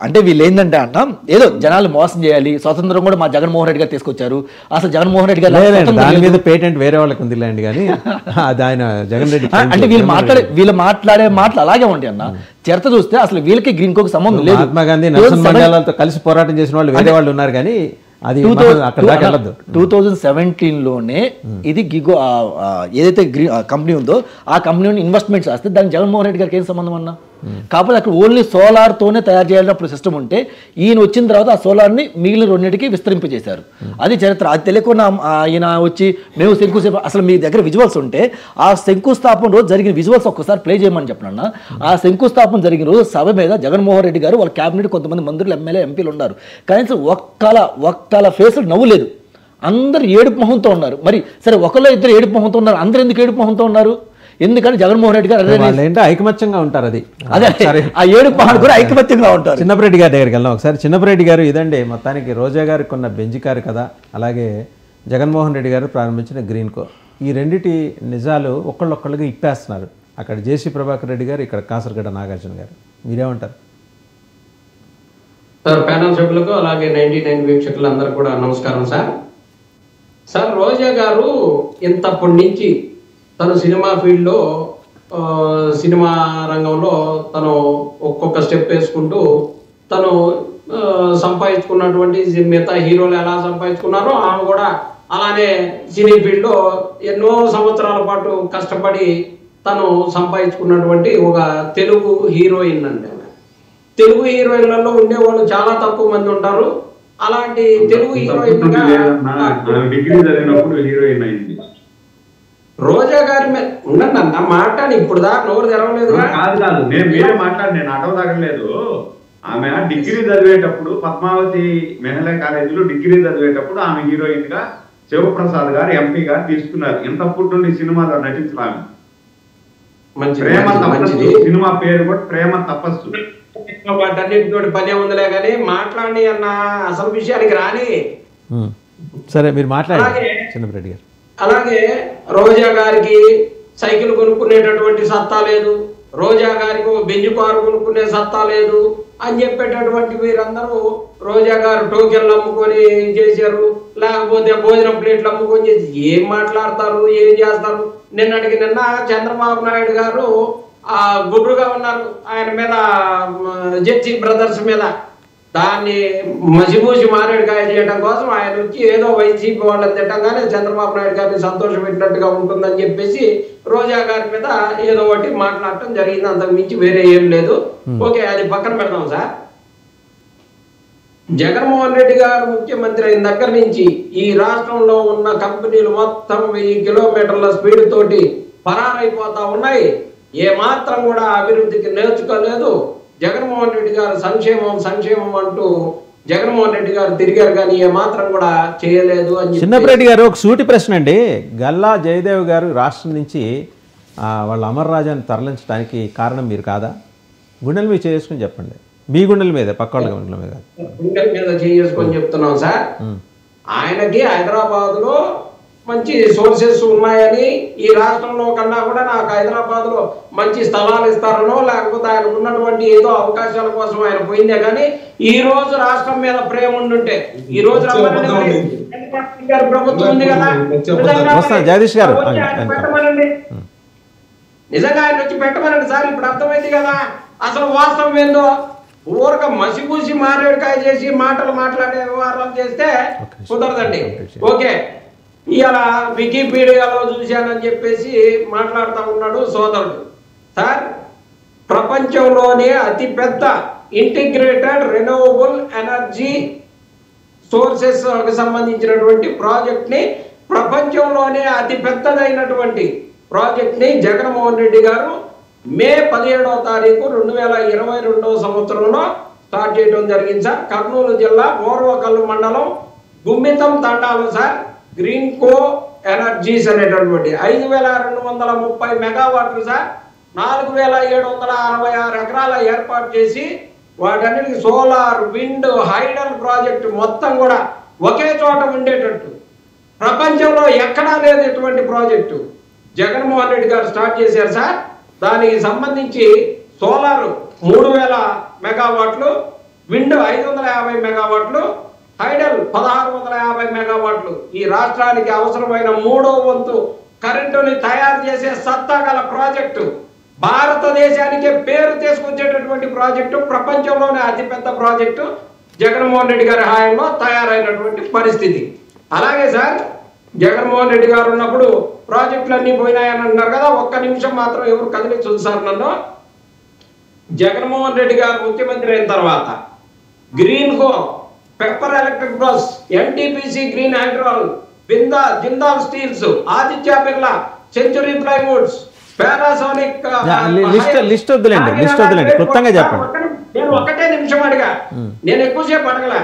అంటే వీళ్ళు ఏంటంటే అన్న ఏదో జనాలు మోసం చేయాలి, స్వతంత్రం కూడా మా జగన్మోహన్ రెడ్డి గారు తీసుకొచ్చారు. అసలు జగన్మోహన్ రెడ్డి గారు దాని మీద పేటెంట్ వేరే వాళ్ళకి ఉందిలేండి, కానీ అది ఆయన జగన్ రెడ్డి అంటే వీళ్ళు మాట్లాడే మాటలు అలాగే ఉంటాయి అన్న. చరిత్ర చూస్తే అసలు వీళ్ళకి గ్రీన్కోకి సంబంధం లేదు. మహాత్మా గాంధీ, నెల్సన్ మండేలాతో కలిసి పోరాటం చేసిన వాళ్ళు వేరే వాళ్ళు ఉన్నారు, కానీ అది 2017లోనే ఇది గిగో ఏదైతే కంపెనీ ఉందో ఆ కంపెనీ ఇన్వెస్ట్మెంట్స్ వస్తే దానికి జగన్మోహన్ రెడ్డి గారికి ఏం సంబంధం అన్నా. కాకపోతే అక్కడ ఓన్లీ సోలార్తోనే తయారు చేయాలన్నప్పుడు సిస్టమ్ ఉంటే ఈయన వచ్చిన తర్వాత ఆ సోలార్ని మిగిలిన రెండింటికి విస్తరింపజేశారు. అది చరిత్ర. అది తెలియకుండా ఆయన వచ్చి మేము శంకుస్థాపన, అసలు మీ దగ్గర విజువల్స్ ఉంటే ఆ శంకుస్థాపన రోజు జరిగిన విజువల్స్ ఒక్కసారి ప్లే చేయమని చెప్పనన్నా. ఆ శంకుస్థాపన జరిగిన రోజు సభ మీద జగన్మోహన్ రెడ్డి గారు వాళ్ళ క్యాబినెట్ కొంతమంది మంత్రులు, ఎమ్మెల్యే, ఎంపీలు ఉన్నారు. కనీసం ఒక్కల ఫేసులు నవ్వు లేదు, అందరు ఏడుపు మొహంతో ఉన్నారు. మరి సరే ఒకళ్ళు ఇద్దరు ఏడుపు మొహంతో ఉన్నారు, అందరు ఎందుకు ఏడుపు మొహంతో ఉన్నారు? ఎందుకంటే జగన్మోహన్ రెడ్డి గారు ఏంటో ఐకమత్యంగా ఉంటారు. అది అదే ఆ ఏడుపు మొహం కూడా ఐకమత్యంగా ఉంటారు. చిన్నపరెడ్డి గారి దగ్గరికి వెళ్దాం ఒకసారి. చిన్నపరెడ్డి గారు, ఇదండి మొత్తానికి రోజా గారికి ఉన్న బెంజ్ కారు కదా, అలాగే జగన్మోహన్ రెడ్డి గారు ప్రారంభించిన గ్రీన్కో, ఈ రెండిటి నిజాలు ఒకళ్ళొక్కళ్ళుగా ఇప్పేస్తున్నారు. అక్కడ జేసీ ప్రభాకర్ రెడ్డి గారు, ఇక్కడ కాసరగడ్డ నాగార్జున గారు. మీరేమంటారు సార్? ప్యానల్ సభ్యులకు అలాగే 99 వీక్షకులందరూ కూడా నమస్కారం సార్. సార్, రోజా గారు ఇంతప్పటి నుంచి తను సినిమా ఫీల్డ్లో, సినిమా రంగంలో తను ఒక్కొక్క స్టెప్ వేసుకుంటూ తను సంపాదించుకున్నటువంటి మిగతా హీరోలు ఎలా సంపాదించుకున్నారో ఆమె కూడా అలానే సినీ ఫీల్డ్లో ఎన్నో సంవత్సరాల పాటు కష్టపడి తను సంపాదించుకున్నటువంటి ఒక తెలుగు హీరోయిన్ అండి. తెలుగు హీరోయిన్లలో ఉండేవాళ్ళు చాలా తక్కువ మంది ఉంటారు. అలాంటి తెలుగు హీరోయిన్ రోజా గారి మీద ఉండండి అన్న మాట్లాడి ఇప్పుడు దాకా నోరు తెరవలేదుగా. కాదు, నేను మీరే మాట్లాడి, నేను అటవ తగలేదు. ఆమె డిగ్రీ చదివేటప్పుడు పద్మావతి మహిళా కాలేజీలో డిగ్రీ చదివేటప్పుడు ఆమె హీరోయిన్ గా శివప్రసాద్ గారు, ఎంపీ గారు తీసుకున్నారు. ఇంతప్పటి నుండి సినిమాలో నటించాలి. ప్రేమ తపస్సు సినిమా పేరు కూడా ప్రేమ తపస్సు. వాటన్నిటితోటి పనే ఉందిలే కానీ మాట్లాడి అన్న అసలు విషయానికి రాని. సరే మీరు మాట్లాడండి చిన్నపరెడ్డి గారు. అలాగే రోజా గారికి సైకిల్ కొనుక్కునేటటువంటి సత్తా లేదు, రోజా గారికి బెంజ్ కారు కొనుక్కునే సత్తా లేదు అని చెప్పేటటువంటి వీరందరూ రోజా గారు టోకెన్లు అమ్ముకొని చేశారు, లేకపోతే భోజనం ప్లేట్లు అమ్ముకొని చేసి ఏం మాట్లాడతారు, ఏం చేస్తారు? నిన్నటికి నిన్న చంద్రబాబు నాయుడు గారు గుడ్రుగా ఉన్నారు ఆయన మీద, జడ్జి బ్రదర్స్ మీద. దాన్ని మసిమూసి మారేడుకాయ చేయడం కోసం ఆయన వచ్చి ఏదో వైసీపీ వాళ్ళని తిట్టంగానే చంద్రబాబు నాయుడు గారిని సంతోషం పెట్టినట్టుగా ఉంటుందని చెప్పేసి రోజా గారి మీద ఏదో ఒకటి మాట్లాడటం జరిగింది. అంతకు మించి వేరే ఏం లేదు. ఓకే, అది పక్కన పెడదాం సార్. జగన్మోహన్ రెడ్డి గారు ముఖ్యమంత్రి అయిన దగ్గర నుంచి ఈ రాష్ట్రంలో ఉన్న కంపెనీలు మొత్తం 1000 కిలోమీటర్ల స్పీడ్ తోటి పరారైపోతా ఉన్నాయి. ఏ మాత్రం కూడా అభివృద్ధికి నేర్చుకోలేదు. జగన్మోహన్ రెడ్డి గారు సంక్షేమం అంటూ జగన్మోహన్ రెడ్డి గారు తిరిగారు కానీ ఏ మాత్రం కూడా చేయలేదు అని. చిన్నపరెడ్డి గారు, ఒక సూటి ప్రశ్న అండి. గల్లా జయదేవ్ గారు రాష్ట్రం నుంచి వాళ్ళ అమర్ రాజాని తరలించడానికి కారణం మీరు కాదా? గుండెల మీద చేసుకుని చెప్పండి. మీ గుండెల మీద, పక్క వాళ్ళ గుండెల మీద. గుండెల మీద చేసుకొని చెప్తున్నాం సార్. ఆయనకి హైదరాబాద్ లో మంచి సోర్సెస్ ఉన్నాయని, ఈ రాష్ట్రంలో కన్నా కూడా నాకు హైదరాబాద్ లో మంచి స్థలాలు ఇస్తారనో లేకపోతే ఆయన ఉన్నటువంటి ఏదో అవకాశాల కోసం ఆయన పోయిందే కానీ ఈ రోజు రాష్ట్రం మీద ప్రేమ ఉండుంటే ఈ రోజు ప్రభుత్వం ఉంది కదా, పెట్టమనండి. నిజంగా ఆయన వచ్చి పెట్టమనండి సార్. ఇప్పుడు అర్థమైంది కదా అసలు వాస్తవం ఏందో ఊరక మసిపూసి మారేడుకాయ చేసి మాటలు మాట్లాడే వ్యవహారాలు చేస్తే కుదరదండి. ఓకే, ఇవాళ వికీపీడియాలో చూశానని చెప్పేసి మాట్లాడుతూ ఉన్నాడు సోదరుడు. సార్, ప్రపంచంలోనే అతిపెద్ద ఇంటిగ్రేటెడ్ రెన్యూవబుల్ ఎనర్జీ సోర్సెస్ సంబంధించినటువంటి ప్రాజెక్ట్ ని, ప్రపంచంలోనే అతి పెద్దదైనటువంటి ప్రాజెక్ట్ ని జగన్మోహన్ రెడ్డి గారు మే 17వ తారీఖు 2022 సంవత్సరంలో స్టార్ట్ చేయడం జరిగింది సార్. కర్నూలు జిల్లా ఓర్వకల్లు మండలం గుమ్మితం తండాలో సార్ గ్రీన్ కో ఎనర్జీస్ అనేటటువంటి 5230 మెగావాట్లు సార్ 4766 ఎకరాల ఏర్పాటు చేసి వాటన్నిటికి సోలార్, విండ్, హైడల్ ప్రాజెక్టు మొత్తం కూడా ఒకే చోట ఉండేటట్టు ప్రపంచంలో ఎక్కడా లేదు ఇటువంటి ప్రాజెక్టు జగన్మోహన్ రెడ్డి గారు స్టార్ట్ చేశారు సార్. దానికి సంబంధించి సోలార్ 3000 మెగావాట్లు, విండ్ 550 మెగావాట్లు, హైడల్ 1650 మెగావాట్లు ఈ రాష్ట్రానికి అవసరమైన 3వ వంతు కరెంటుని తయారు చేసే సత్తా గల ప్రాజెక్టు, భారతదేశానికే పేరు తీసుకొచ్చేటటువంటి ప్రాజెక్టు, ప్రపంచంలోనే అతిపెద్ద ప్రాజెక్టు జగన్మోహన్ రెడ్డి గారి హాయంలో తయారైనటువంటి పరిస్థితి. అలాగే సార్, జగన్మోహన్ రెడ్డి గారు ఉన్నప్పుడు ప్రాజెక్టులు అన్ని పోయినాయని అంటున్నారు కదా, ఒక్క నిమిషం మాత్రం ఎవరు కదిలించదు సార్ నన్ను. జగన్మోహన్ రెడ్డి గారు ముఖ్యమంత్రి అయిన తర్వాత Greenko, pepper electric bus, NTPC green హైడ్రాల్, Jindal steels, Aditya Birla, century plywoods, Panasonic list వద్దులేండి క్లుప్తంగా చెప్పండి. నేను ఒకటే నిమిషం అడిగా, నేను ఎక్కువసేపు అడగలే.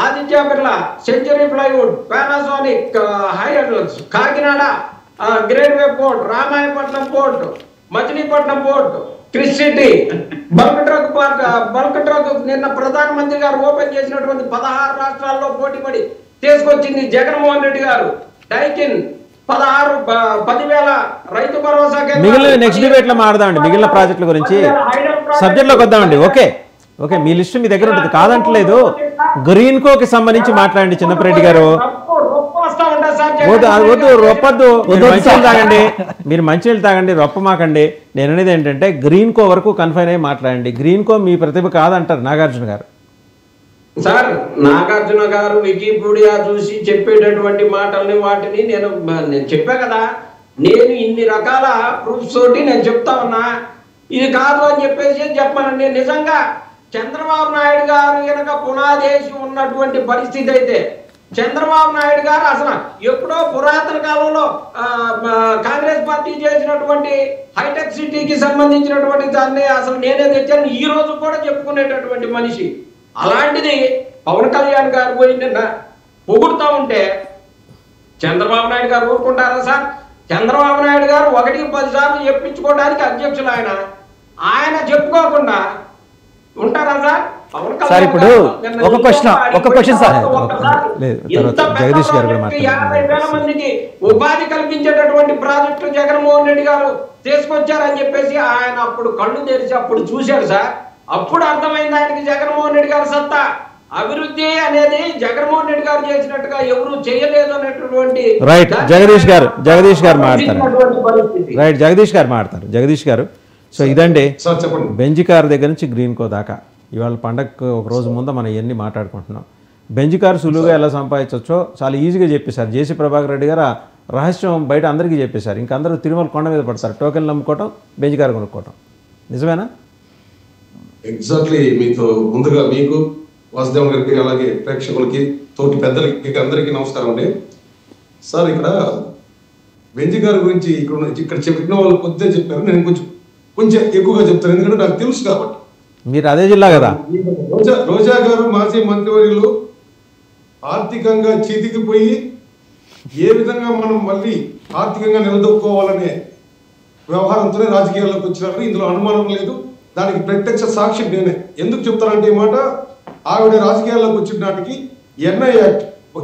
Aditya Birla, century plywood, Panasonic, హైడ్రల్స్, Kakinada great way port, Ramayapatnam port, Machilipatnam port, Kris city, bulk truck నిన్న ప్రధానమంత్రి గారు ఓపెన్ చేసినటువంటి 16 రాష్ట్రాల్లో పోటీపడి తీసుకొచ్చింది జగన్మోహన్ రెడ్డి గారు. డైకిన్ 10,000 రైతు భరోసా మిగిలిన నెక్స్ట్ డిబేట్ లో మాట్లాడదామండి. మిగిలిన ప్రాజెక్టుల గురించి సబ్జెక్ట్ లోకి వద్దామండి. ఓకే, మీ లిస్ట్ మీ దగ్గర ఉంటుంది, కాదంటలేదు. గ్రీన్ కోకి సంబంధించి మాట్లాడండి చిన్నపరెడ్డి గారు. వద్దు రొప్పద్దు, మంచినీళ్ళు తాగండి, మీరు మంచినీళ్ళు తాగండి, రొప్పమాకండి. నేను అనేది ఏంటంటే గ్రీన్ కో వరకు కన్ఫైన్ అయ్యి మాట్లాడండి. గ్రీన్ కో మీ ప్రతిభ కాదంటారు నాగార్జున గారు. సార్, నాగార్జున గారు వికీపీడియా చూసి చెప్పేటటువంటి మాటల్ని వాటిని నేను చెప్పా కదా, నేను ఇన్ని రకాల ప్రూఫ్స్ తోటి నేను చెప్తా ఉన్నా. ఇది కాదు అని చెప్పేసి చెప్పానండి. నిజంగా చంద్రబాబు నాయుడు గారు కనుక పునాదేసి ఉన్నటువంటి పరిస్థితి అయితే, చంద్రబాబు నాయుడు గారు అసలు ఎప్పుడో పురాతన కాలంలో కాంగ్రెస్ పార్టీ చేసినటువంటి హైటెక్ సిటీకి సంబంధించినటువంటి దాన్ని అసలు నేనే తెచ్చాను ఈ రోజు కూడా చెప్పుకునేటటువంటి మనిషి. అలాంటిది పవన్ కళ్యాణ్ గారు పోయి నిన్న పొగుడుతూ ఉంటే చంద్రబాబు నాయుడు గారు ఊరుకుంటారా సార్? చంద్రబాబు నాయుడు గారు 1-10 సార్లు చెప్పించుకోవడానికి అధ్యక్షులు ఆయన చెప్పుకోకుండా ఉంటారా సార్? సార్, ఇప్పుడు ఒక క్వశ్చన్ సార్, జగదీష్ గారు 50,000 మందికి ఉపాధి కల్పించేటటువంటి ప్రాజెక్టు జగన్మోహన్ రెడ్డి గారు తీసుకొచ్చారని చెప్పేసి ఆయన అప్పుడు కళ్ళు తెరిచి అప్పుడు చూశారు సార్. అప్పుడు అర్థమైంది ఆయనకి జగన్మోహన్ రెడ్డి గారి సత్తా. అభివృద్ధి అనేది జగన్మోహన్ రెడ్డి గారు చేసినట్టుగా ఎవరు చేయలేదు అనేటటువంటి రైట్. జగదీష్ గారు మాట్లాడతారు. జగదీష్ గారు, సో ఇదండి బెంజ్ కార్ దగ్గర నుంచి గ్రీన్ కో దాకా ఇవాళ పండగకు ఒక రోజు ముందు మనం ఇవన్నీ మాట్లాడుకుంటున్నాం. బెంజ్ కార్ సులువుగా ఎలా సంపాదించవచ్చో చాలా ఈజీగా చెప్పేశారు. జేసీ ప్రభాకర్ రెడ్డి గారు రహస్యం బయట అందరికీ చెప్పేశారు. ఇంకా అందరూ తిరుమల కొండ మీద పడతారు, టోకెన్లు నమ్ముకోవటం, బెంజ్ కార్ కొనుక్కోవటం. నిజమేనా? ఎగ్జాక్ట్లీ. మీతో ముందుగా మీకు, వాసుదేవ్ గారికి, అలాగే ప్రేక్షకులకి, తోటి పెద్దలకి అందరికీ నమస్కారం అండి. సార్, ఇక్కడ బెంజ్ గారి గురించి ఇక్కడ చెప్పిన వాళ్ళు కొద్దిగా చెప్పారు, నేను కొంచెం ఎక్కువగా చెప్తాను, ఎందుకంటే నాకు తెలుసు కాబట్టి. మీరు అదే జిల్లా కదా. రోజా గారు మాజీ మంత్రివర్యులు ఆర్థికంగా చీతికిపోయి ఏ విధంగా మనం మళ్ళీ ఆర్థికంగా నిలదొక్కోవాలనే వ్యవహారంతోనే రాజకీయాల్లోకి వచ్చినారు. ఇందులో అనుమానం లేదు. దానికి ప్రత్యక్ష సాక్షి నేనే. ఎందుకు చెప్తానంటే ఈ మాట, ఆవిడ రాజకీయాల్లోకి వచ్చిన నాటికి ఎన్ఐ యాక్ట్,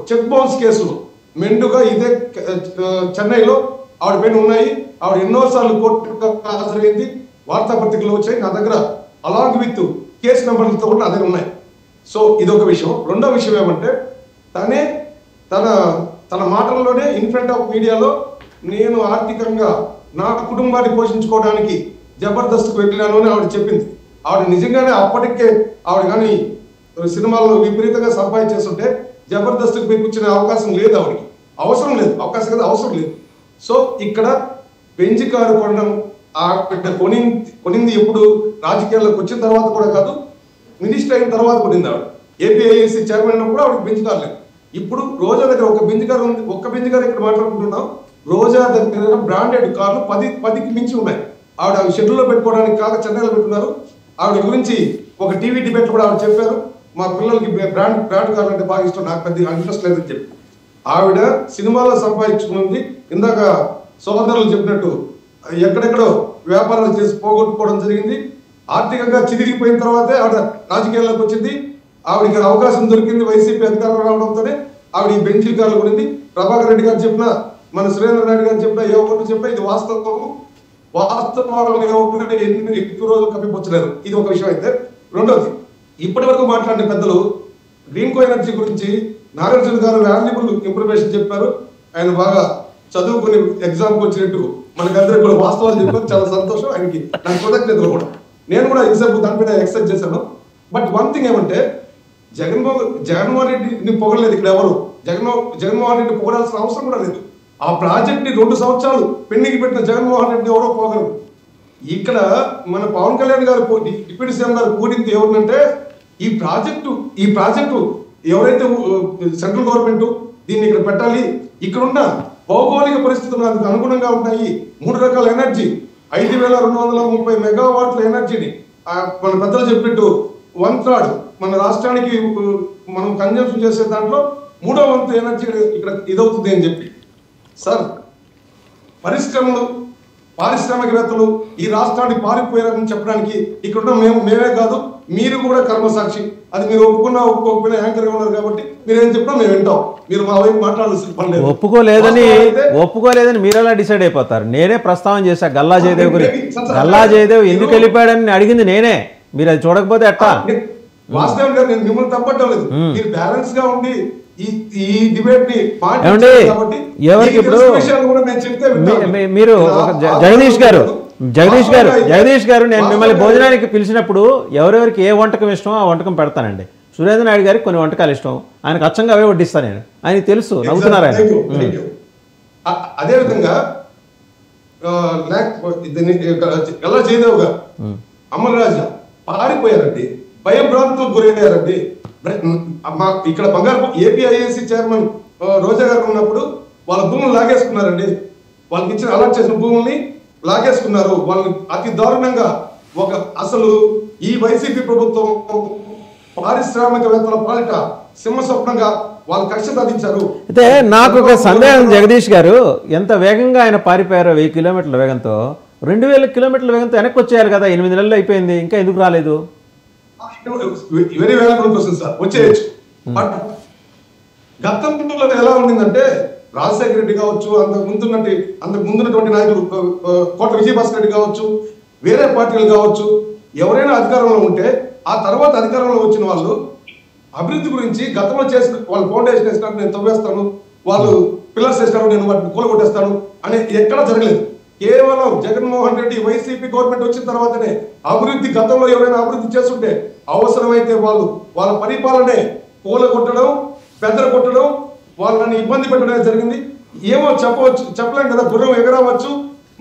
చెక్ బౌన్స్ కేసులు మెండుగా ఇదే చెన్నైలో ఆవిడ పైన ఉన్నాయి. ఆవిడ ఎన్నోసార్లు కోర్టుకు హాజరైంది, వార్తాపత్రికలు వచ్చాయి, నా దగ్గర అలాంగ్ విత్ కేసు నెంబర్లతో కూడా నా దగ్గర ఉన్నాయి. సో ఇదొక విషయం. రెండో విషయం ఏమంటే, తన మాటల్లోనే ఇన్ ఫ్రంట్ ఆఫ్ మీడియాలో నేను ఆర్థికంగా నా కుటుంబాన్ని పోషించుకోవడానికి జబర్దస్త్కు వెళ్ళినాను అని ఆవిడ చెప్పింది. ఆవిడ నిజంగానే అప్పటికే ఆవిడ కానీ సినిమాల్లో విపరీతంగా సంపాదించేస్తుంటే జబర్దస్త్కి పోయి కూర్చునే అవకాశం లేదు, ఆవిడకి అవసరం లేదు, అవకాశం కదా అవసరం లేదు. సో ఇక్కడ బెంజ్ కారు కొనడం ఆవిడ కొనింది ఎప్పుడు రాజకీయాల్లోకి వచ్చిన తర్వాత కూడా కాదు, మినిస్టర్ అయిన తర్వాత కొనింది. ఆవిడ ఏపీఐఏసీ చైర్మన్ అయినప్పుడు ఆవిడకి బెంజ్ కారు లేదు. ఇప్పుడు రోజా దగ్గర ఒక బెంజ్ కారు ఉంది, ఒక్క బెంజ్ కారు ఇక్కడ మాట్లాడుకుంటున్నాం. రోజా దగ్గర బ్రాండెడ్ కార్లు 10కి మించి ఉన్నాయి. ఆవిడ షెడ్యూల్లో పెట్టుకోవడానికి కాక చెన్నైలో పెట్టుకున్నారు. ఆవిడ గురించి ఒక టీవీ డిబేట్ కూడా ఆవిడ చెప్పారు, మా పిల్లలకి బ్రాండ్ కార్లు అంటే బాగా ఇష్టం, నాకు పెద్ద ఇంట్రెస్ట్ లేదని చెప్పి. ఆవిడ సినిమాలో సంపాదించుకున్నది ఇందాక సోదరులు చెప్పినట్టు ఎక్కడెక్కడో వ్యాపారాలు చేసి పోగొట్టుకోవడం జరిగింది. ఆర్థికంగా చిదిగిపోయిన తర్వాతే ఆవిడ రాజకీయాల్లోకి వచ్చింది. ఆవిడకి అవకాశం దొరికింది వైసీపీ అధికారం రావడంతోనే ఆవిడ ఈ బెంచ్ కార్లు కొనింది. ప్రభాకర్ రెడ్డి గారు చెప్పిన, మన సురేంద్ర నాయుడు గారు చెప్పిన, ఏ ఒక్కరు చెప్పినా ఇది వాస్తవం. ఎక్కువ రోజులు కప్పిపుచ్చలేదు. ఇది ఒక విషయం అయితే. రెండోది, ఇప్పటి వరకు మాట్లాడిన పెద్దలు గ్రీన్కో ఎనర్జీ గురించి నాగార్జున గారు వాల్యుబుల్ ఇన్ఫర్మేషన్ చెప్పారు. ఆయన బాగా చదువుకుని ఎగ్జామ్కి వచ్చినట్టు మనకందరికి కూడా వాస్తవాలు చెప్పారు. చాలా సంతోషం, ఆయనకి నాకు కృతజ్ఞతలు కూడా. నేను కూడా ఇంతసేపు దానిపైన ఎక్సెప్ట్ చేశాను. బట్ వన్ థింగ్ ఏమంటే, జగన్మోహన్ రెడ్డిని పొగలేదు ఇక్కడ ఎవరు. జగన్మోహన్ రెడ్డి పొగడాల్సిన అవసరం కూడా లేదు. ఆ ప్రాజెక్ట్ ని 2 సంవత్సరాలు పెండింగ్ పెట్టిన జగన్మోహన్ రెడ్డి ఎవరో పోగలరు. ఇక్కడ మన పవన్ కళ్యాణ్ గారు డిప్యూటీ సీఎం గారు కూడింది ఎవరినంటే, ఈ ప్రాజెక్టు ఎవరైతే సెంట్రల్ గవర్నమెంట్ దీన్ని ఇక్కడ పెట్టాలి, ఇక్కడున్న భౌగోళిక పరిస్థితులు దానికి అనుగుణంగా ఉంటాయి. 3 రకాల ఎనర్జీ, 5230 మెగావాట్ల ఎనర్జీని మన పెద్దలు చెప్పినట్టు 1/3 మన రాష్ట్రానికి మనం కన్జంప్షన్ చేసే దాంట్లో 3వ వంతు ఎనర్జీ ఇక్కడ ఇదవుతుంది అని చెప్పి. సార్, పారిశ్రామికవేత్తలు ఈ రాష్ట్రాన్ని పారిపోయారని చెప్పడానికి ఇక్కడ మేమే కాదు, మీరు కూడా కర్మసాక్షి. అది మీరు ఒప్పుకోకపోయినా యాంకర్ ఉన్నారు కాబట్టి మీరేం చెప్పినా మేము వింటాం. మీరు మా వైపు మాట్లాడాల్సిన పని లేదు. ఒప్పుకోలేదని మీరు ఎలా డిసైడ్ అయిపోతారు? నేనే ప్రస్తావన చేశా గల్లా జయదేవ్ గురించి. గల్లా జయదేవ్ ఎందుకు వెళ్ళిపోయాడని అడిగింది నేనే. మీరు అది చూడకపోతే ఎట్టా? వాస్తవం గారు, నేను మిమ్మల్ని తప్పట్టం లేదు. మీరు బ్యాలెన్స్ గా ఉండి ఈ డిబేట్ ని ఎవరికి ఇప్పుడు మీరు జగదీష్ గారు నేను మిమ్మల్ని భోజనానికి పిలిచినప్పుడు ఎవరెవరికి ఏ వంటకం ఇష్టమో ఆ వంటకం పెడతానండి. సురేంద్ర నాయుడు గారికి కొన్ని వంటకాలు ఇష్టం, ఆయనకు అచ్చంగా అవే వడ్డిస్తాను నేను. ఆయనకి తెలుసు, నవ్వుతున్నారు ఆయన. అదేవిధంగా ఎలా జయదేవ్ గారు, అమల్ రాజా పారిపోయారండి, భయభ్రాంతులకు గురయ్యారండి. ఇక్కడ బంగారు ఏపీఐఏసీ చైర్మన్ రోజా గారు ఉన్నప్పుడు వాళ్ళ భూములు లాగేసుకున్నారండి. వాళ్ళకి ఇచ్చిన అలాట్ చేసిన భూముల్ని లాగేసుకున్నారు. వాళ్ళని అతి దారుణంగా అసలు ఈ వైసీపీ ప్రభుత్వం పారిశ్రామికవేత్తల పాలిట సింహస్వప్నంగా వాళ్ళు కక్ష సాధించారు. అయితే నాకు ఒక సందేహం జగదీష్ గారు, ఎంత వేగంగా ఆయన పారిపోయారో 1000 కిలోమీటర్ల వేగంతో, 2000 కిలోమీటర్ల వేగంతో వెనక్కి వచ్చేయాలి కదా. 8 నెలలు అయిపోయింది, ఇంకా ఎందుకు రాలేదు? వెరీ వాల్యుబుల్ క్వశ్చన్ సార్, వచ్చేయచ్చు. బట్ గతంలో ఎలా ఉండిందంటే, రాజశేఖర రెడ్డి కావచ్చు, అంతకు ముందున్నటువంటి నాయకులు కోట విజయభాస్కర్ రెడ్డి కావచ్చు, వేరే పార్టీలు కావచ్చు, ఎవరైనా అధికారంలో ఉంటే ఆ తర్వాత అధికారంలో వచ్చిన వాళ్ళు అభివృద్ధి గురించి గతంలో చేసిన వాళ్ళు ఫౌండేషన్ వేసినారు, నేను తవ్వేస్తాను, వాళ్ళు పిల్లర్స్ వేస్తారు, నేను వాటిని కూలగొట్టేస్తాను అని ఎక్కడ జరగలేదు. కేవలం జగన్మోహన్ రెడ్డి వైసీపీ గవర్నమెంట్ వచ్చిన తర్వాతనే అభివృద్ధి, గతంలో ఎవరైనా అభివృద్ధి చేస్తుంటే అవసరమైతే వాళ్ళ పరిపాలనే కూలగొట్టడం, బెదరగొట్టడం, వాళ్ళని ఇబ్బంది పెట్టడం జరిగింది. ఏమో చెప్పలేం కదా, గుర్రం ఎగరవచ్చు,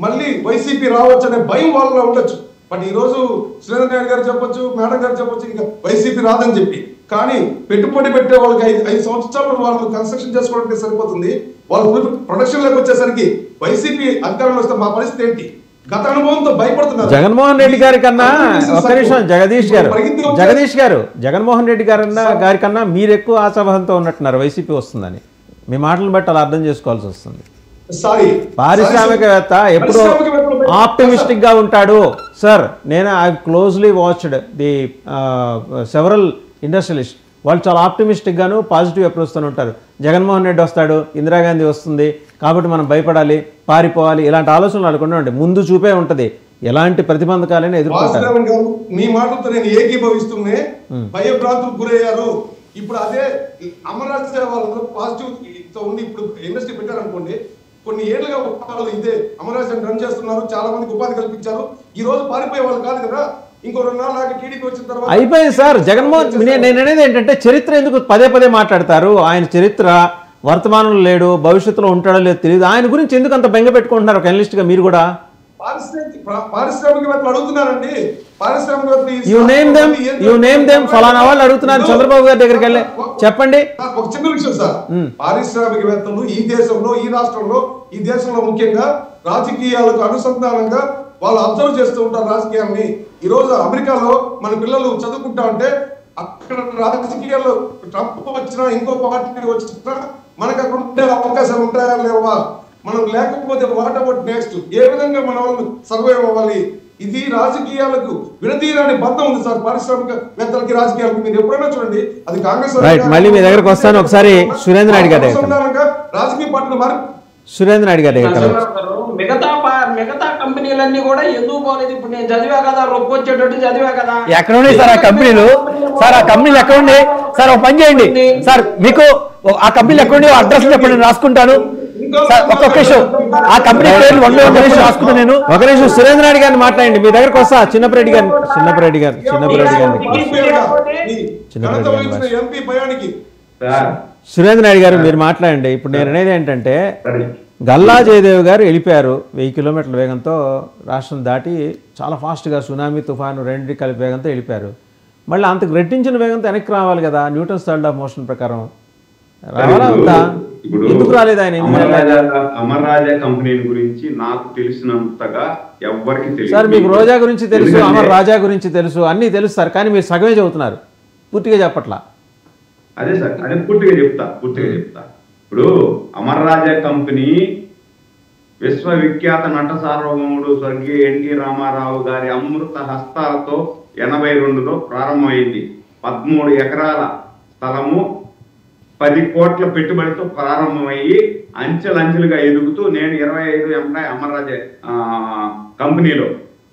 మళ్ళీ వైసీపీ రావచ్చు అనే భయం వాళ్ళలో ఉండొచ్చు. బట్ ఈ రోజు సురేంద్ర నాయుడు గారు చెప్పొచ్చు, మేడం గారు చెప్పొచ్చు, ఇంకా వైసీపీ రాదని చెప్పి. కానీ పెట్టుబడి పెట్టే వాళ్ళకి 5 సంవత్సరాలు వాళ్ళు కన్స్ట్రక్షన్ చేసుకోవడానికి సరిపోతుంది. వాళ్ళు ప్రొడక్షన్ లోకి వచ్చేసరికి వైసీపీ అధికారంలో వస్తే మా పరిస్థితి ఏంటి? గత అనుభవంతో భయపడుతున్నారు. జగన్మోహన్ రెడ్డి గారి కన్నా ఒక్క నిమిషం జగదీష్ గారు జగన్మోహన్ రెడ్డి గారి కన్నా మీరు ఎక్కువ ఆశాభావంతో ఉన్నట్టున్నారు వైసీపీ వస్తుందని. మీ మాటలను బట్టి అలా అర్థం చేసుకోవాల్సి వస్తుంది. పారిశ్రామికవేత్త ఎప్పుడు ఆప్టిమిస్టిక్ గా ఉంటాడు సార్. నేను I closely watched the several industrialist. వాళ్ళు చాలా ఆప్టిమిస్టిక్ గాను పాజిటివ్ అప్రోచ్తో ఉంటారు. జగన్మోహన్ రెడ్డి వస్తాడు, ఇందిరాగాంధీ వస్తుంది కాబట్టి మనం భయపడాలి, పారిపోవాలి, ఇలాంటి ఆలోచనలు అనుకుంటే ముందు చూపే ఉంటది. ఎలాంటి ప్రతిబంధకాలైనా ఎదుర్కొంటారు. మీ మాటలతో నేను ఏకీభవిస్తూనే భయభ్రాంతులకు గురయ్యారు. ఇప్పుడు అదే అమరావతి వాళ్ళు పాజిటివ్ తో ఉండి ఇప్పుడు ఇండస్ట్రీ పెట్టారనుకోండి, కొన్ని ఏళ్ళుగా వాళ్ళు ఇదే అమరావతిని రన్ చేస్తున్నారు, చాలా మందికి ఉపాధి కల్పించారు. ఈ రోజు పారిపోయే వాళ్ళు కాదు కదా. ఇంకో 2 నాలుగు నాటి టీడీపీ వచ్చిన తర్వాత అయిపోయింది సార్. జగన్మోహన్ నేను అనేది ఏంటంటే చరిత్ర ఎందుకు పదే పదే మాట్లాడతారు? ఆయన చరిత్ర వర్తమానంలో లేడు, భవిష్యత్తులో ఉంటాడో లేదో తెలియదు. ఆయన గురించి ఎందుకు అంత బెంగ పెట్టుకుంటున్నారు ఒక అనలిస్ట్ గా మీరు కూడా? పారిశ్రామికవేత్తలు అడుగుతున్నారండి. యు నేమ్ దెమ్ ఫలానా వాళ్ళు అడుగుతున్నారు చంద్రబాబు గారి దగ్గరికి వెళ్ళి చెప్పండి. ఒక చిన్న విషయం సార్, పారిశ్రామికవేత్తలు ఈ దేశంలో, ఈ రాష్ట్రంలో, ఈ దేశంలో ముఖ్యంగా రాజకీయాలకు అనుసంధానంగా వాళ్ళు అబ్జర్వ్ చేస్తూ ఉంటారు రాజకీయాన్ని. ఈ రోజు అమెరికాలో మన పిల్లలు చదువుకుంటా ఉంటే అక్కడ రాజకీయాల్లో ట్రంప్ వచ్చినా ఇంకో పార్టీ వచ్చినా మనకు అక్కడ ఉండే అవకాశాలు ఉంటాయా లేవా, మనం లేకపోతే వాట్ అబౌట్ నెక్స్ట్, ఏ విధంగా మన వాళ్ళు సర్వైవ్ అవ్వాలి? ఇది రాజకీయాలకు విడతీయరాని బంధం ఉంది సార్ పారిశ్రామికవేత్తలకి రాజకీయాలకు. మీరు ఎప్పుడైనా చూడండి, అది కాంగ్రెస్ మళ్ళీ మీ దగ్గరకు వస్తాను ఒకసారి. సురేంద్ర నాయుడు గారు రాజకీయ పార్టీలు మారి సురేంద్ర నాయుడు గారు మిగతా కంపెనీలన్నీ కూడా ఎందుకు పోలేదు? ఇప్పుడు నేను చదివా కదా, రొప్పు వచ్చేటట్టు చదివా కదా. ఎక్కడ ఉన్నాయి సార్ ఆ కంపెనీలు? సార్ ఆ కంపెనీలు ఎక్కడ ఉన్నాయి సార్? ఒక పని చేయండి సార్, మీకు ఆ కంపెనీలు ఎక్కడ ఉన్నాయి అడ్రస్ చెప్పండి, రాసుకుంటాను సార్. ఒక్కొక్క విషయం ఆ కంపెనీ పేర్లు రాసుకుంటాను నేను. ఒక నిమిషం సురేంద్ర నాయుడు గారిని మాట్లాడండి, మీ దగ్గరకు వస్తా. చిన్నపరెడ్డి గారు సురేంద్ర నాయుడు గారు మీరు మాట్లాడండి. ఇప్పుడు నేను అనేది ఏంటంటే గల్లా జయదేవ్ గారు వెళ్ళిపోయారు 1000 కిలోమీటర్ల వేగంతో, రాష్ట్రం దాటి చాలా ఫాస్ట్గా సునామీ తుఫాను రెండు కలిపి వేగంతో వెళ్ళిపోయారు. మళ్ళీ అంతకు రెట్టించిన వేగంతో వెనక్కి రావాలి కదా న్యూటన్స్ థర్డ్ ఆఫ్ మోషన్ ప్రకారం. రావాలా అంతా? ఎందుకు రాలేదు ఆయన? అమర్ రాజా కంపెనీ గురించి నాకు తెలిసినంతగా ఎవరికి తెలియదు సార్. మీకు రోజా గురించి తెలుసు, అమర్ రాజా గురించి తెలుసు, అన్నీ తెలుసు సార్. కానీ మీరు సగమే చదువుతున్నారు, పూర్తిగా చెప్పట్లా. అదే సార్, అదే పూర్తిగా చెప్తా. ఇప్పుడు అమర్ రాజా కంపెనీ విశ్వవిఖ్యాత నట సార్వభౌముడు స్వర్గీయ ఎన్టీ రామారావు గారి అమృత హస్తాలతో 82లో ప్రారంభమైంది. 13 ఎకరాల స్థలము 10 కోట్ల పెట్టుబడితో ప్రారంభమయ్యి అంచెలంచెలుగా ఎదుగుతూ నేను 25 ఎంప్లాయ్ అమర్ రాజా కంపెనీలో.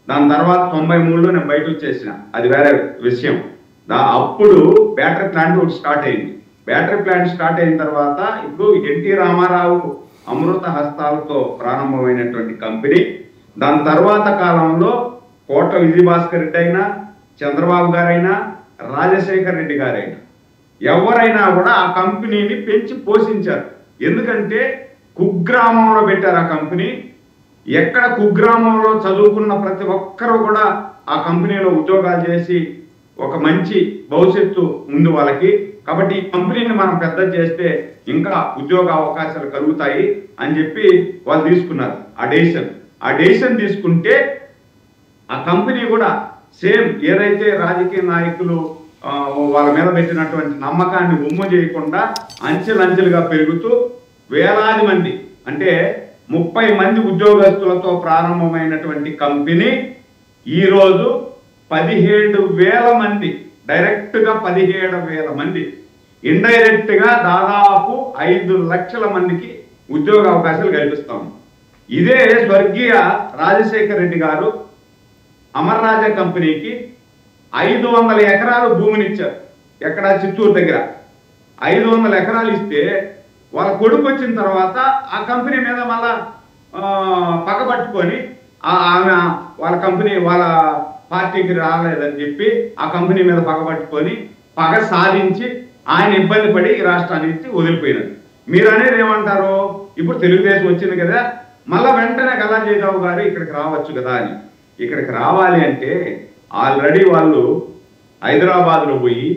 దాని తర్వాత 93లో నేను బయట వచ్చేసిన, అది వేరే విషయం. అప్పుడు బ్యాటరీ ప్లాంట్ ఒకటి స్టార్ట్ అయింది. బ్యాటరీ ప్లాంట్ స్టార్ట్ అయిన తర్వాత ఇప్పుడు ఎన్టీ రామారావు అమృత హస్తాలతో ప్రారంభమైనటువంటి కంపెనీ. దాని తర్వాత కాలంలో కోట విజయభాస్కర్ రెడ్డి అయినా, చంద్రబాబు గారైనా, రాజశేఖర్ రెడ్డి గారైనా ఎవరైనా కూడా ఆ కంపెనీని పెంచి పోషించారు. ఎందుకంటే కుగ్రామంలో పెట్టారు ఆ కంపెనీ. ఎక్కడ కుగ్రామంలో చదువుకున్న ప్రతి ఒక్కరూ కూడా ఆ కంపెనీలో ఉద్యోగాలు చేసి ఒక మంచి భవిష్యత్తు ఉంది వాళ్ళకి. కాబట్టి ఈ కంపెనీని మనం పెద్ద చేస్తే ఇంకా ఉద్యోగ అవకాశాలు కలుగుతాయి అని చెప్పి వాళ్ళు తీసుకున్నారు ఆ డెసిషన్ తీసుకుంటే ఆ కంపెనీ కూడా సేమ్ ఏదైతే రాజకీయ నాయకులు వాళ్ళ మీద పెట్టినటువంటి నమ్మకాన్ని ఒమ్ము చేయకుండా అంచెలంచెలుగా పెరుగుతూ వేలాది మంది, అంటే 30 మంది ఉద్యోగస్తులతో ప్రారంభమైనటువంటి కంపెనీ ఈరోజు 17,000 మంది, డైరెక్ట్ గా 17,000 మంది, ఇండైరెక్ట్ గా దాదాపు 5 లక్షల మందికి ఉద్యోగ అవకాశాలు కల్పిస్తాము. ఇదే స్వర్గీయ రాజశేఖర్ రెడ్డి గారు అమర్ రాజా కంపెనీకి 500 ఎకరాలు భూమినిచ్చారు. ఎక్కడ? చిత్తూరు దగ్గర 500 ఎకరాలు ఇస్తే వాళ్ళ కొడుకు వచ్చిన తర్వాత ఆ కంపెనీ మీద మళ్ళా పక్కబట్టుకొని ఆమె వాళ్ళ కంపెనీ వాళ్ళ పార్టీకి రాలేదని చెప్పి ఆ కంపెనీ మీద పగబట్టుకొని పగ సాధించి ఆయన ఇబ్బంది పడి ఈ రాష్ట్రానికి వదిలిపోయినారు. మీరు అనేది ఏమంటారు? ఇప్పుడు తెలుగుదేశం వచ్చింది కదా, మళ్ళా వెంటనే గల్లా జయదేవ్ గారు ఇక్కడికి రావచ్చు కదా అని. ఇక్కడికి రావాలి అంటే ఆల్రెడీ వాళ్ళు హైదరాబాద్లో పోయి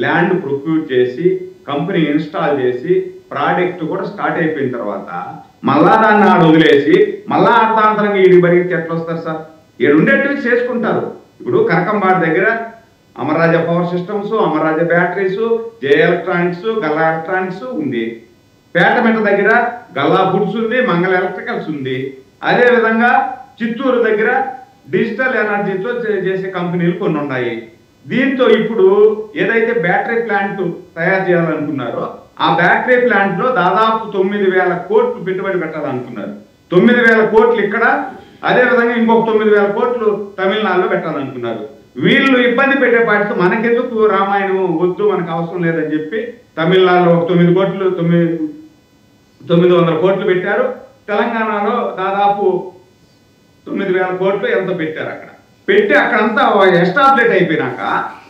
ల్యాండ్ ప్రొక్యూర్ చేసి కంపెనీ ఇన్స్టాల్ చేసి ప్రాజెక్ట్ కూడా స్టార్ట్ అయిపోయిన తర్వాత మళ్ళా దాన్ని ఆడ వదిలేసి మళ్ళా అర్థాంతరంగా ఈడి బరికి ఎట్లా వస్తారు సార్? ఈడు ఉండేటివి చేసుకుంటారు. ఇప్పుడు కరకంబాడ్ దగ్గర అమర్ రాజా పవర్ సిస్టమ్స్, అమర్ రాజా బ్యాటరీస్, జే ఎలక్ట్రానిక్స్, గల్లా ఎలక్ట్రానిక్స్ ఉంది. పేటమెట దగ్గర గల్లా ఫుడ్స్ ఉంది, మంగళ ఎలక్ట్రికల్స్ ఉంది. అదే విధంగా చిత్తూరు దగ్గర డిజిటల్ ఎనర్జీతో చేసే కంపెనీలు కొన్ని ఉన్నాయి. దీంతో ఇప్పుడు ఏదైతే బ్యాటరీ ప్లాంట్ తయారు చేయాలనుకున్నారో ఆ బ్యాటరీ ప్లాంట్ లో దాదాపు 9,000 కోట్లు పెట్టుబడి పెట్టాలనుకున్నారు. 9,000 కోట్లు ఇక్కడ, అదే విధంగా ఇంకొక 9,000 కోట్లు తమిళనాడులో పెట్టాలనుకున్నారు. వీళ్ళు ఇబ్బంది పెట్టే పాటితో మనకెందుకు రామాయణం వద్దు, మనకు అవసరం లేదని చెప్పి తమిళనాడులో 900 కోట్లు పెట్టారు. తెలంగాణలో దాదాపు 9,000 కోట్లు ఎంతో పెట్టారు. అక్కడ పెట్టి అక్కడంతా ఎస్టాబ్లిష్ అయిపోయినాక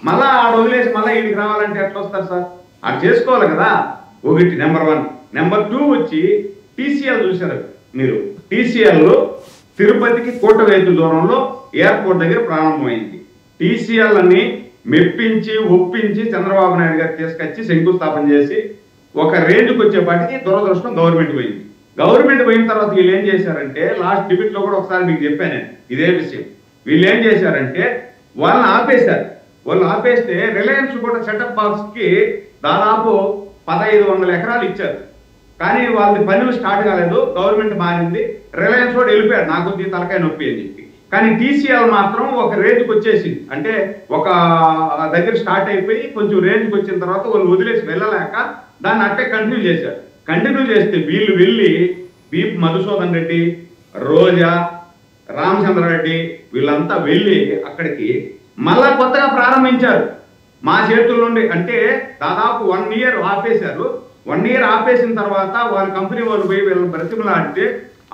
మళ్ళా ఆడ వదిలేసి మళ్ళీ వీడికి రావాలంటే ఎట్లా వస్తారు సార్? అది చేసుకోవాలి కదా. ఒకటి నెంబర్ 1. నెంబర్ 2 వచ్చి TCL చూశారు మీరు. TCL తిరుపతికి కోటవేతు దూరంలో ఎయిర్పోర్ట్ దగ్గర ప్రారంభమైంది. TCL అని మెప్పించి ఒప్పించి చంద్రబాబు నాయుడు గారు తీసుకొచ్చి శంకుస్థాపన చేసి ఒక రేంజ్కి వచ్చేపాటికి దురదృష్టం గవర్నమెంట్ పోయింది. గవర్నమెంట్ పోయిన తర్వాత వీళ్ళు ఏం చేశారంటే, లాస్ట్ డిబేట్ లో కూడా ఒకసారి మీకు చెప్పాను నేను ఇదే విషయం. వీళ్ళు ఏం చేశారంటే వాళ్ళని ఆపేశారు. వాళ్ళు ఆపేస్తే రిలయన్స్ కూడా సెటప్ బాక్స్ కి దాదాపు 1,500 ఎకరాలు ఇచ్చారు. కానీ వాళ్ళది పనులు స్టార్ట్ కాలేదు, గవర్నమెంట్ మారింది, రిలయన్స్ కూడా వెళ్ళిపోయాడు, నాకు కొద్ది తలకాయ నొప్పి అని చెప్పి. కానీ TCL మాత్రం ఒక రేంజ్కి వచ్చేసింది. అంటే ఒక దగ్గర స్టార్ట్ అయిపోయి కొంచెం రేంజ్కి వచ్చిన తర్వాత వాళ్ళు వదిలేసి వెళ్ళలేక దాన్ని అట్టే కంటిన్యూ చేశారు. కంటిన్యూ చేస్తే వీళ్ళు వెళ్ళి బీప్ మధుసూదన్ రెడ్డి, రోజా, రామచంద్రారెడ్డి వీళ్ళంతా వెళ్ళి అక్కడికి మళ్ళా కొత్తగా ప్రారంభించారు మా చేతుల నుండి. అంటే దాదాపు 1 ఇయర్ ఆపేశారు. 1 ఇయర్ ఆపేసిన తర్వాత వాళ్ళ కంపెనీ వాళ్ళు పోయి వీళ్ళని బ్రతిమలాడితే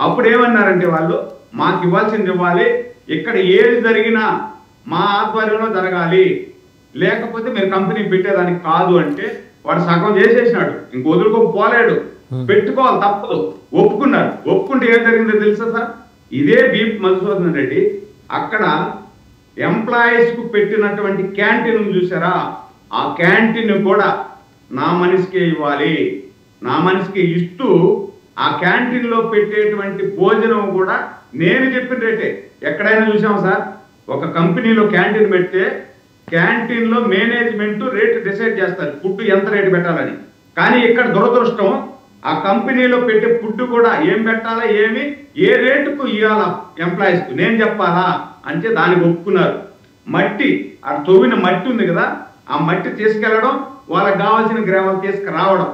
అప్పుడు ఏమన్నారంటే వాళ్ళు, మాకు ఇవ్వాల్సింది ఇవ్వాలి, ఇక్కడ ఏది జరిగినా మా ఆధ్వర్యంలో జరగాలి, లేకపోతే మీరు కంపెనీ పెట్టేదానికి కాదు అంటే వాడు సగం చేసేసినాడు, ఇంక వదులుకోపోలేడు, పెట్టుకోవాలి తప్పదు. ఒప్పుకున్నారు. ఒప్పుకుంటే ఏం జరిగిందో తెలుసా సార్? ఇదే బీప్ మధుసూదన్ రెడ్డి అక్కడ ఎంప్లాయీస్ కు పెట్టినటువంటి క్యాంటీన్ చూసారా, ఆ క్యాంటీన్ కూడా నా మనిషికే ఇవ్వాలి, నా మనిషికి ఇస్తూ ఆ క్యాంటీన్ లో పెట్టేటువంటి భోజనం కూడా నేను చెప్పిన రేటే. ఎక్కడైనా చూసాం సార్? ఒక కంపెనీలో క్యాంటీన్ పెడితే క్యాంటీన్ లో మేనేజ్మెంట్ రేటు డిసైడ్ చేస్తారు, ఫుడ్ ఎంత రేటు పెట్టాలని. కానీ ఇక్కడ దురదృష్టం, ఆ కంపెనీలో పెట్టే ఫుడ్ కూడా ఏం పెట్టాలా, ఏమి ఏ రేటుకు ఇవ్వాలా ఎంప్లాయీస్ కు నేను చెప్పాలా అంటే దానికి ఒప్పుకున్నారు. మట్టి ఆ తవ్విన మట్టి ఉంది కదా, ఆ మట్టి తీసుకెళ్లడం, వాళ్ళకి కావాల్సిన గ్రామాలు తీసుకురావడం,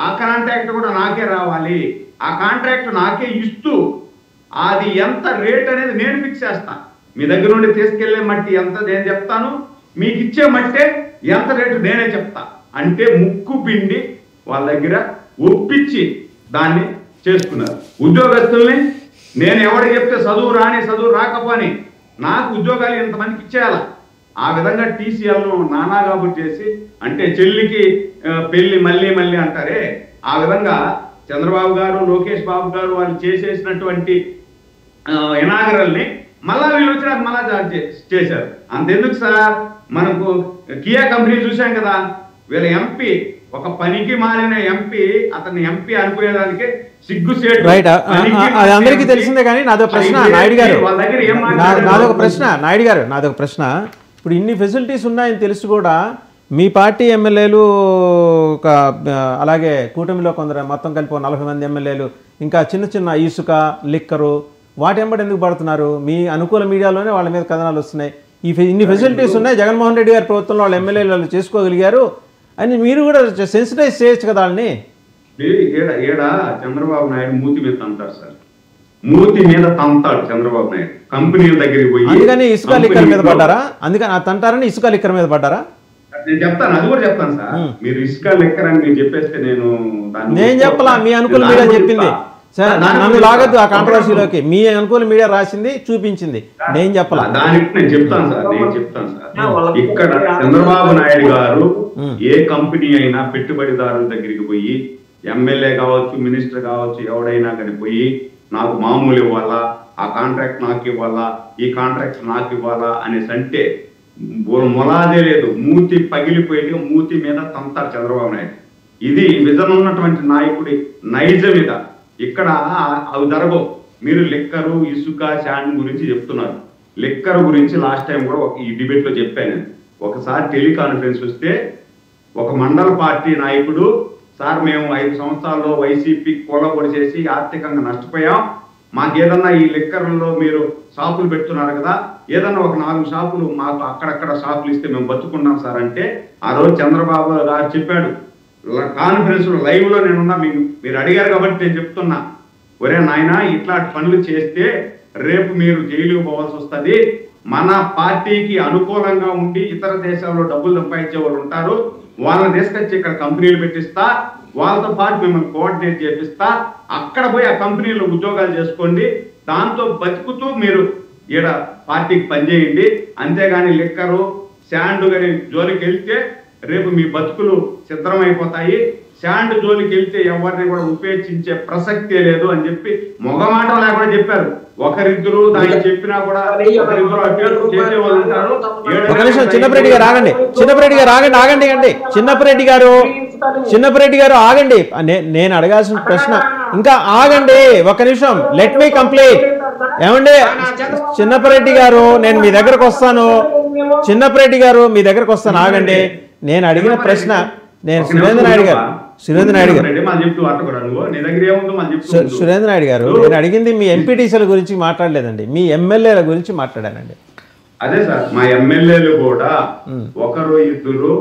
ఆ కాంట్రాక్ట్ కూడా నాకే రావాలి, ఆ కాంట్రాక్ట్ నాకే ఇస్తూ అది ఎంత రేట్ అనేది నేను ఫిక్స్ చేస్తా. మీ దగ్గర నుండి తీసుకెళ్లే మట్టి ఎంత నేను చెప్తాను, మీకు ఇచ్చే మట్టే ఎంత రేటు నేనే చెప్తా అంటే ముక్కు పిండి వాళ్ళ దగ్గర ఒప్పించి దాన్ని చేసుకున్నారు. ఉద్యోగస్తుల్ని నేను ఎవరికి చెప్తే చదువు రాని చదువు రాకపోని నాకు ఉద్యోగాలు ఇంతమందికి ఇచ్చేయాల, ఆ విధంగా TCLను నానాగాబు చేసి, అంటే చెల్లికి పెళ్లి మళ్ళీ మళ్ళీ అంటారే, ఆ విధంగా చంద్రబాబు గారు, లోకేష్ బాబు గారు వాళ్ళు చేసేసినటువంటి ఇనాగరల్ని మళ్ళా వీళ్ళు వచ్చినాక మళ్ళా చేశారు. అంతెందుకు సార్, మనకు కియా కంపెనీ చూసాం కదా, వీళ్ళ ఎంపీ ఒక పనికి మారిన ఎంపీ, అతన్ని ఎంపీ అనుకునేదానికి సిగ్గుసేటు. రైట్, అది అందరికీ తెలిసిందే. కానీ నాదొక ప్రశ్న నాయుడు గారు, నాదొక ప్రశ్న. ఇప్పుడు ఇన్ని ఫెసిలిటీస్ ఉన్నాయని తెలిసి కూడా మీ పార్టీ ఎమ్మెల్యేలు అలాగే కూటమిలో కొందరు మొత్తం కలిపి 40 మంది ఎమ్మెల్యేలు ఇంకా చిన్న చిన్న ఇసుక, లిక్కరు వాటి వెంబడి ఎందుకు పడుతున్నారు? మీ అనుకూల మీడియాలోనే వాళ్ళ మీద కథనాలు వస్తున్నాయి. ఇన్ని ఫెసిలిటీస్ ఉన్నాయి, జగన్మోహన్ రెడ్డి గారి ప్రభుత్వంలో వాళ్ళ ఎమ్మెల్యేలు వాళ్ళు చేసుకోగలిగారు అని మీరు కూడా సెన్సిటైజ్ చేయొచ్చు కదా వాళ్ళని. ఏడా చంద్రబాబు నాయుడు మూతి మీద తంతాడు సార్, మూతి మీద తంతాడు చంద్రబాబు నాయుడు కంపెనీల దగ్గరికి పోయి. అందుకని ఇసుక లిక్కర్ మీద పడ్డారా? అందుకని ఆ తంటారని ఇసుక లిక్కర్ మీద పడ్డారా? నేను చెప్తాను, అది కూడా చెప్తాను సార్. మీరు ఇసుక లిక్కర్ అని మీరు చెప్పేస్తే నేను చెప్పలా, మీ అనుకూల మీడియా చెప్పింది. నన్ను లాగద్దు ఆ కాంట్రవర్సీలోకి. మీ అనుకూల మీడియా రాసింది, చూపించింది, నేను చెప్పలా. దానికి నేను చెప్తాను సార్. ఇక్కడ చంద్రబాబు నాయుడు గారు ఏ కంపెనీ అయినా పెట్టుబడిదారుల దగ్గరికి పోయి, ఎమ్మెల్యే కావచ్చు, మినిస్టర్ కావచ్చు, ఎవడైనా కానీ పోయి నాకు మామూలు ఇవ్వాలా, ఆ కాంట్రాక్ట్ నాకు ఇవ్వాలా, ఈ కాంట్రాక్ట్ నాకు ఇవ్వాలా అనేసి అంటే మొలాదే లేదు, మూతి పగిలిపోయి మూతి మీద తంతారు చంద్రబాబు నాయుడు. ఇది విజన్ ఉన్నటువంటి నాయకుడి నైజం మీద. ఇక్కడ అవి జరగవు. మీరు లిక్కరు, ఇసుక, శాండ్ గురించి చెప్తున్నారు. లిక్కర్ గురించి లాస్ట్ టైం కూడా ఈ డిబేట్ లో చెప్పాను. ఒకసారి టెలికాన్ఫరెన్స్ వస్తే ఒక మండల పార్టీ నాయకుడు, సార్ మేము 5 సంవత్సరాల్లో వైసీపీ కూలబొడి చేసి ఆర్థికంగా నష్టపోయాం, మాకేదన్నా ఈ లిక్కర్లో మీరు షాపులు పెడుతున్నారు కదా, ఏదన్నా ఒక 4 షాపులు మాకు అక్కడక్కడ షాపులు ఇస్తే మేము బతుకున్నాం సార్ అంటే, ఆ రోజు చంద్రబాబు గారు చెప్పాడు కాన్ఫరెన్స్ లో, లైవ్ లో నేనున్నా, మీరు అడిగారు కాబట్టి నేను చెప్తున్నా, ఒరే నాయన ఇట్లాంటి పనులు చేస్తే రేపు మీరు జైలుకు పోవాల్సి వస్తుంది, మన పార్టీకి అనుకూలంగా ఉండి ఇతర దేశాల్లో డబ్బులు సంపాదించే వాళ్ళు ఉంటారు, వాళ్ళని తీసుకొచ్చి ఇక్కడ కంపెనీలు పెట్టిస్తా, వాళ్ళతో పాటు మిమ్మల్ని కోఆర్డినేట్ చేపిస్తా, అక్కడ పోయి ఆ కంపెనీలో ఉద్యోగాలు చేసుకోండి, దాంతో బతుకుతూ మీరు ఈడ పార్టీకి పనిచేయండి. అంతేగాని లిక్కరు శాండ్ గారి జోలికి వెళ్తే రేపు మీ బతుకులు సిద్ధమైపోతాయి. శాండ్ జోలికి వెళ్తే ఎవరిని కూడా ఉపేక్షించే ప్రసక్తే లేదు అని చెప్పి మొగమాట లేకుండా చెప్పారు. ఒకరిద్దరు దానికి చెప్పినా కూడా చేసేవాళ్ళు ఉంటారు. ఒక నిమిషం చిన్నపరెడ్డి గారు ఆగండి, చిన్నపరెడ్డి గారు ఆగండి, ఆగండి అండి, చిన్నపరెడ్డి గారు ఆగండి. నేను అడగాల్సిన ప్రశ్న ఇంకా ఆగండి, ఒక నిమిషం, లెట్ మీ కంప్లీట్. ఏమండి చిన్నపరెడ్డి గారు, నేను మీ దగ్గరకు వస్తాను, చిన్నపరెడ్డి గారు మీ దగ్గరకు వస్తాను, ఆగండి. నేను అడిగిన ప్రశ్న, నేను సురేంద్ర నాయుడు గారు నేను అడిగింది మీ ఎంపీటీసీల గురించి మాట్లాడలేదండి, మీ ఎమ్మెల్యేల గురించి మాట్లాడానండి. అదే సార్, మా ఎమ్మెల్యేలు కూడా ఒకరు ఇద్దరు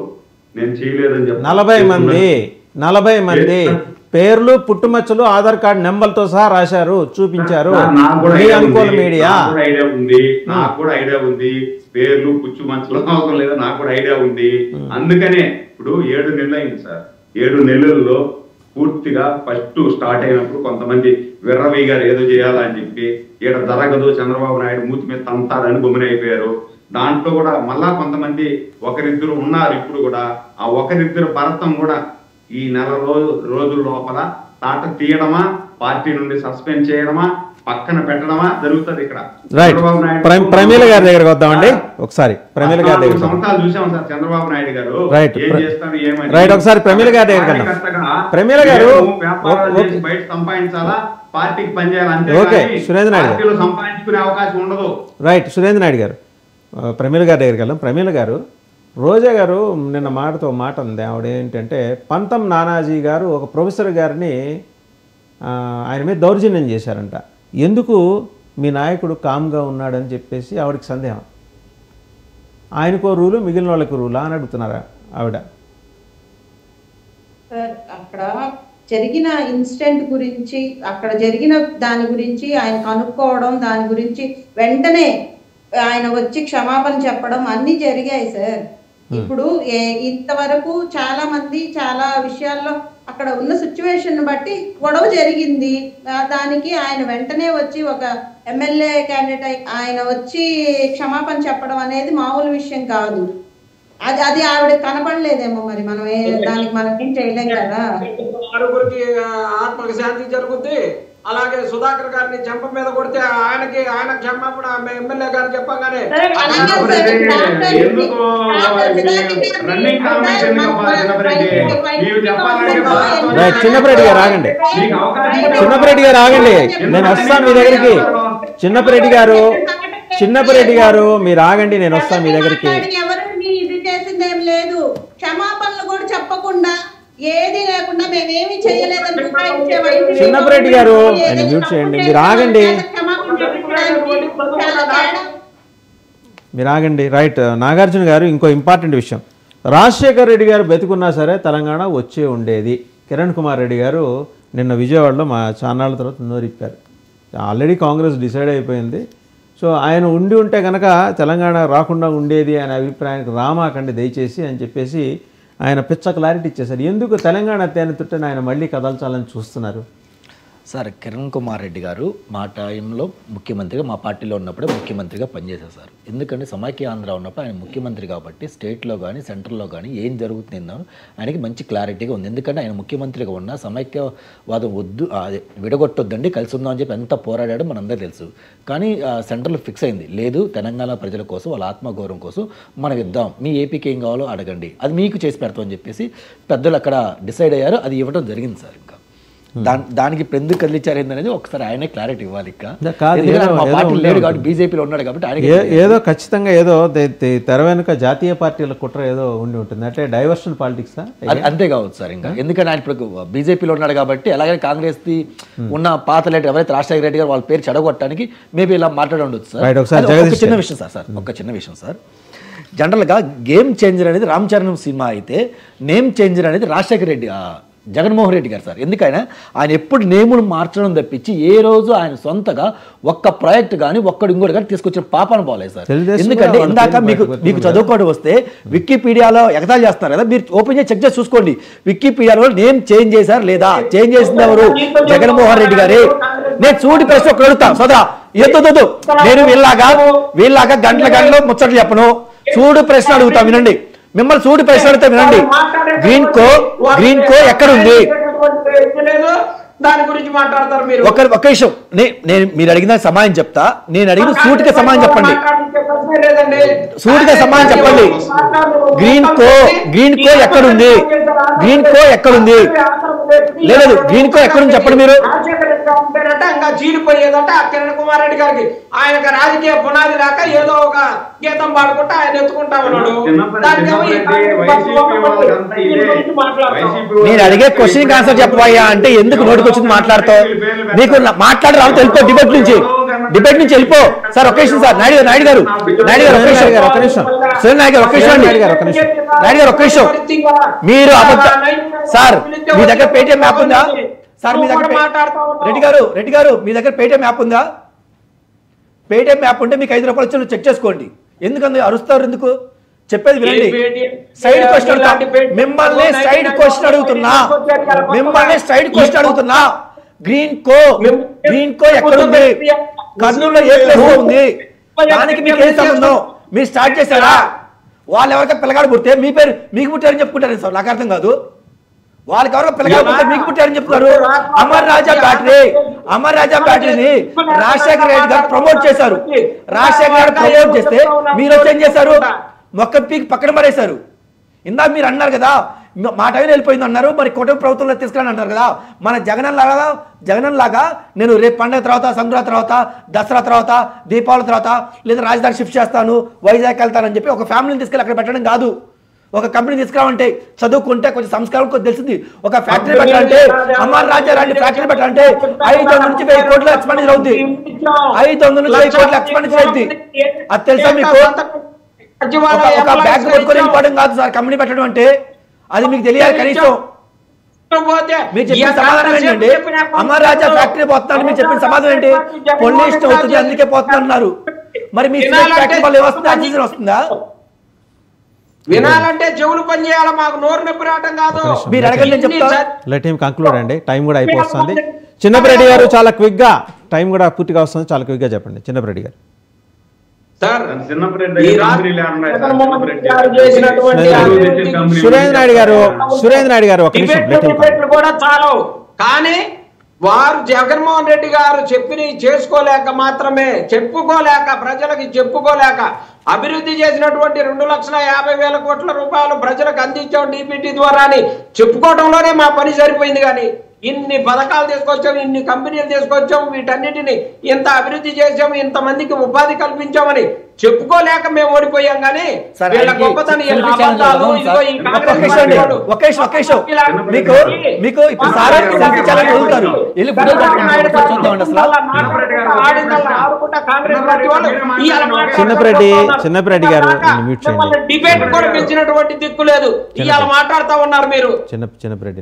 నేను చేయలేదని చెప్పి 40 మంది పేర్లు పుట్టుమచ్చలు ఆధార్ కార్డు నెంబర్తో సహా రాశారు, చూపించారు. అనుకూల మీడియా నాకు కూడా ఐడియా ఉంది, పేర్లు పుచ్చుమచ్చలు అవసరం లేదా, నాకు కూడా ఐడియా ఉంది. అందుకనే ఇప్పుడు 7 నెలలు అయింది సార్. 7 నెలల్లో పూర్తిగా ఫస్ట్ స్టార్ట్ అయినప్పుడు కొంతమంది విర్రవయ్య గారు ఏదో చేయాలని చెప్పి ఈడ జరగదు, చంద్రబాబు నాయుడు మూతి మీద తంతారని గుమ్మినైపోయారు. దాంట్లో కూడా మళ్ళా కొంతమంది ఒకరిద్దరు ఉన్నారు. ఇప్పుడు కూడా ఆ ఒకరిద్దరు భరతం కూడా ఈ నెల రోజుల లోపల తాట తీయడమా, పార్టీ నుండి సస్పెండ్ చేయడమా, పక్కన పెట్టడమా జరుగుతుంది ఇక్కడ. ప్రమీల గారి దగ్గరకు వద్దామండి ఒకసారి. ప్రమీల గారి దగ్గర సంవత్సరాలు చూసాం సార్ చంద్రబాబు నాయుడు గారు ఏం చేస్తాడు ఏమని. రైట్, ఒకసారి ప్రమీల గారి దగ్గర. ప్రమీల గారు బయట సంపాదించాలా, పార్టీకి పనిచేయాలి, ఓకే. సురేంద్ర నాయుడు గారు సంపాదించుకునే అవకాశం ఉండదు. రైట్, సురేంద్ర నాయుడు గారు ప్రమీల గారి దగ్గరికి వెళ్దాం. ప్రమీల గారు, రోజా గారు నిన్న మాటతో మాట ఉంది. ఆవిడ ఏంటంటే పంతం నానాజీ గారు ఒక ప్రొఫెసర్ గారిని ఆయన మీద దౌర్జన్యం చేశారంట. ఎందుకు మీ నాయకుడు కామ్గా ఉన్నాడని చెప్పేసి ఆవిడకి సందేహం. ఆయనకో రూలు మిగిలిన వాళ్ళకి రూలా అని అడుగుతున్నారా ఆవిడ? సార్, అక్కడ జరిగిన ఇన్సిడెంట్ గురించి, అక్కడ జరిగిన దాని గురించి ఆయన కనుక్కోవడం, దాని గురించి వెంటనే ఆయన వచ్చి క్షమాపణ చెప్పడం అన్నీ జరిగాయి సార్. ఇప్పుడు ఇంతవరకు చాలా మంది చాలా విషయాల్లో అక్కడ ఉన్న సిచ్యువేషన్ బట్టి గొడవ జరిగింది. దానికి ఆయన వెంటనే వచ్చి ఒక ఎమ్మెల్యే క్యాండిడేట్ ఆయన వచ్చి క్షమాపణ చెప్పడం అనేది మామూలు విషయం కాదు. అది ఆవిడ కనపడలేదేమో, మరి మనం దానికి మనం ఏం చేయలేం కదా. ఆరుగురికి ఆత్మకు శాంతి జరుగుద్ది. అలాగే సుధాకర్ గారిని చెంప మీద కొడితే ఆయన క్షమాపణ ఎమ్మెల్యే గారు చెప్పగానే చిన్నపరెడ్డి గారు ఆగండి, చిన్నపరెడ్డి గారు ఆగండి, నేను వస్తాను మీ దగ్గరికి. చిన్నపరెడ్డి గారు మీరు ఆగండి, నేను వస్తాను మీ దగ్గరికి. ఎవరిని ఇది చేసిందేం లేదు, క్షమాపణలు కూడా చెప్పకుండా ఏది లేకుండా మేమేమి చేయలేదని చిన్నపరెడ్డి గారు మ్యూట్ చేయండి, మీరు ఆగండి, మీరు ఆగండి. రైట్, నాగార్జున గారు ఇంకో ఇంపార్టెంట్ విషయం, రాజశేఖర్ రెడ్డి గారు బతికున్నా సరే తెలంగాణ వచ్చే ఉండేది. కిరణ్ కుమార్ రెడ్డి గారు నిన్న విజయవాడలో మా ఛానళ్ళ తర్వాత నోరిప్పారు. ఆల్రెడీ కాంగ్రెస్ డిసైడ్ అయిపోయింది. సో ఆయన ఉంటే కనుక తెలంగాణ రాకుండా ఉండేది అనే అభిప్రాయానికి రామాకండి దయచేసి అని చెప్పేసి ఆయన పిచ్చ క్లారిటీ ఇచ్చేశారు. ఎందుకు తెలంగాణ తేనె తుట్టని ఆయన మళ్ళీ కదల్చాలని చూస్తున్నారు? సార్, కిరణ్ కుమార్ రెడ్డి గారు మా టైంలో ముఖ్యమంత్రిగా, మా పార్టీలో ఉన్నప్పుడే ముఖ్యమంత్రిగా పనిచేశారు సార్. ఎందుకంటే సమైక్య ఆంధ్ర ఉన్నప్పుడు ఆయన ముఖ్యమంత్రి కాబట్టి స్టేట్లో కానీ సెంట్రల్లో కానీ ఏం జరుగుతుందో ఆయనకి మంచి క్లారిటీగా ఉంది. ఎందుకంటే ఆయన ముఖ్యమంత్రిగా ఉన్న సమైక్యవాదం వద్దు, అదే విడగొట్టొద్దండి, కలిసి ఉందాం అని చెప్పి ఎంత పోరాడాడో మనందరూ తెలుసు. కానీ సెంట్రల్ ఫిక్స్ అయింది, లేదు తెలంగాణ ప్రజల కోసం, వాళ్ళ ఆత్మగౌరవం కోసం మనం ఇద్దాం, మీ ఏపీకి ఏం కావాలో అడగండి, అది మీకు చేసి పెడతామని చెప్పేసి పెద్దలు అక్కడ డిసైడ్ అయ్యారు. అది ఇవ్వడం జరిగింది సార్. ఇంకా దానికి ఎందుకు కదిలించారు ఏందనేది ఒకసారి ఆయనే క్లారిటీ ఇవ్వాలి. లేడు కాబట్టి బీజేపీలో ఉన్నాడు కాబట్టి ఆయన ఏదో ఖచ్చితంగా ఏదో తెర వెనుక జాతీయ పార్టీల కుట్ర ఏదో ఉండి ఉంటుంది, అంటే డైవర్షన్ పాలిటిక్స్ అంతే కావచ్చు సార్. ఇంకా ఎందుకంటే ఆయన ఇప్పుడు బీజేపీలో ఉన్నాడు కాబట్టి ఎలాగైనా కాంగ్రెస్ ది ఉన్న పాత లీడర్ ఎవరైతే రాజశేఖర రెడ్డి గారు వాళ్ళ పేరు చెడగొట్టడానికి మేబీ ఇలా మాట్లాడి ఉండొచ్చు సార్. ఒక చిన్న విషయం సార్, ఒక చిన్న విషయం సార్. జనరల్గా గేమ్ చేంజర్ అనేది రామ్ చరణ్ సినిమా అయితే, నేమ్ చేంజర్ అనేది రాజశేఖర రెడ్డి జగన్మోహన్ రెడ్డి గారు సార్. ఎందుకైనా ఆయన ఎప్పుడు నేములు మార్చడం తప్పించి ఏ రోజు ఆయన సొంతగా ఒక్క ప్రాజెక్ట్ కానీ ఒక్కడు ఇంకోటి కానీ తీసుకొచ్చిన పాపాను పోలేదు సార్. ఎందుకంటే ఇందాక మీకు చదువుకోవడం వస్తే వికీపీడియాలో ఎగతాళి చేస్తున్నారు కదా, మీరు ఓపెన్ చేసి చెక్ చేసి చూసుకోండి. వికీపీడియాలో నేమ్ చేంజ్ చేశారు లేదా, చేంజ్ చేసింది ఎవరు? జగన్మోహన్ రెడ్డి గారే. నేను సూటి ప్రశ్న ఒకటి అడుగుతా సోదరా, ఎద్దు నేను వీళ్ళలాగా గంటల ముచ్చట్లు చెప్పను. సూడు ప్రశ్న అడుగుతా వినండి, మిమ్మల్ని సూటి ప్రశ్న అడుగుతా వినండి. గ్రీన్ కో ఎక్కడుంది? దాని గురించి మాట్లాడతారు మీరు. ఒక విషయం నేను మీరు అడిగిన సమాధానం చెప్తా. నేను అడిగిన సూటిగా సమాధానం చెప్పండి, సూటిగా సమాధానం చెప్పండి. గ్రీన్ కో ఎక్కడుంది? గ్రీన్ కో ఎక్కడుంది? లేదు గ్రీన్ కో ఎక్కడుంది చెప్పండి మీరు. ఇంకా చీలిపోయేదంటే ఆ కిరణ్ కుమార్ రెడ్డి గారికి ఆయనకు రాజకీయ పునాది దాకా ఏదో ఒక గీతం పాడుకుంటే ఆయన ఎత్తుకుంటా ఉన్నాడు. నేను అడిగే క్వశ్చన్ ఆన్సర్ చెప్పబోయా అంటే ఎందుకు నోటికి వచ్చింది మాట్లాడతావు? నీకు మాట్లాడి రావు వెళ్ళిపో, డిబేట్ నుంచి వెళ్ళిపో. సార్ ఒక నిమిషం సార్, నాయుడు గారు ఒక నిమిషం సార్, నాయుడు గారు ఒక నిమిషం. మీరు సార్ మీ దగ్గర పేటిఎం యాప్ ఉందా సార్? మీ దగ్గర రెడ్డి గారు మీ దగ్గర పేటిఎం యాప్ ఉందా? పేటిఎం యాప్ ఉంటే మీకు 5 రూపాయలు వచ్చి చెక్ చేసుకోండి. ఎందుకంటే అరుస్తారు ఎందుకు? చెప్పేది వినండి. సైడ్ క్వశ్చన్ మిమ్మల్ని సైడ్ క్వశ్చన్ అడుగుతున్నా. గ్రీన్ కో ఎక్కడుంది? కర్నూలులో ఏ ప్లేస్ లో ఉంది? దానికి మీకు ఏం సంబంధం? మీరు స్టార్ట్ చేశారా? వాళ్ళు ఎవరికైనా పిల్లగాడు పుడితే మీ పేరు మీకు పుట్టారని చెప్పుకుంటారు సార్, నాకు అర్థం కాదు. వాళ్ళకి ఎవరో పిల్లగాడు పుడితే మీకు పుట్టారని చెప్తారు. అమర్ రాజా బ్యాటరీని రాజశేఖర రెడ్డి గారు ప్రమోట్ చేశారు. రాజశేఖర గారు ప్రమోట్ చేస్తే మీరు వచ్చి ఏం చేశారు? మొక్క పీకి పక్కన పడేశారు. ఇందాక మీరు అన్నారు కదా మా టైం వెళ్ళిపోయింది అన్నారు, మరి కుటుంబ ప్రభుత్వంలో తీసుకురాని అంటారు కదా. మన జగన్ లాగా నేను రేపు పండుగ తర్వాత, సంక్రాంతి తర్వాత, దసరా తర్వాత, దీపావళి తర్వాత లేదా రాజధాని షిఫ్ట్ చేస్తాను, వైజాగ్ వెళ్తానని చెప్పి ఒక ఫ్యామిలీని తీసుకెళ్ళి అక్కడ పెట్టడం కాదు. ఒక కంపెనీ తీసుకురావంటే చదువుకుంటే కొంచెం సంస్కారం కొంచెం తెలిసింది. ఒక ఫ్యాక్టరీ పెట్టాలంటే అమర్ రాజా లాంటి ఫ్యాక్టరీ పెట్టాలంటే 500 నుంచి 1000 కోట్ల ఎక్స్పెండిచర్ అవుతుంది. 500 నుంచి 1000 కోట్ల ఎక్స్పెండిచర్ అవుతుంది. అది తెలుసా మీకు? ఒక బ్యాగ్ కొట్టుకొని వెళ్ళిపోవడం కాదు సార్ కంపెనీ పెట్టడం అంటే. అది మీకు తెలియాలి కనీసం. మీరు చెప్పిన సమాధానం ఏంటండి? అమర్ రాజా ఫ్యాక్టరీ పోతున్నాడు, మీరు చెప్పిన సమాధానం ఏంటి? పొల్యూషన్ అవుతుంది అందుకే పోతున్నారు. మరి మీ ఫ్యాక్టరీ వల్ల ఏమొస్తుందా? ఆక్సిజన్ వస్తుందా? వినాలంటే చెవులు పని చేయాలి, మాకు నోరు నొప్పి రావటం కాదు. మీరు అడగండి చెప్తా. లెట్ హిమ్ కంక్లూడ్ అండి, టైం కూడా అయిపోతుంది. చిన్నపరెడ్డి గారు చాలా క్విక్ గా, టైం కూడా పూర్తిగా వస్తుంది, చాలా క్విక్ గా చెప్పండి చిన్నపరెడ్డి గారు. సురేంద్ర నాయుడు గారు ఒక నిమిషం కూడా చాలు. కానీ వారు జగన్మోహన్ రెడ్డి గారు చెప్పినవి చేసుకోలేక మాత్రమే, ప్రజలకి చెప్పుకోలేక అభివృద్ధి చేసినటువంటి 2,50,000 కోట్ల రూపాయలు ప్రజలకు అందించాం డిపిటి ద్వారా అని చెప్పుకోవడంలోనే మా పని సరిపోయింది. కానీ ఇన్ని పథకాలు తీసుకొచ్చాం, ఇన్ని కంపెనీలు తీసుకొచ్చాం, వీటన్నిటిని ఇంత అభివృద్ధి చేసాం, ఇంతమందికి ఉపాధి కల్పించామని చెప్పుకోలేక మేము ఓడిపోయాం. కానీ వీళ్ళ గొప్పతనం చిన్నపరెడ్డి గారు డిబేట్ కూడా పెంచినటువంటి దిక్కు లేదు. ఇవాళ మాట్లాడుతూ ఉన్నారు మీరు. చిన్నపరెడ్డి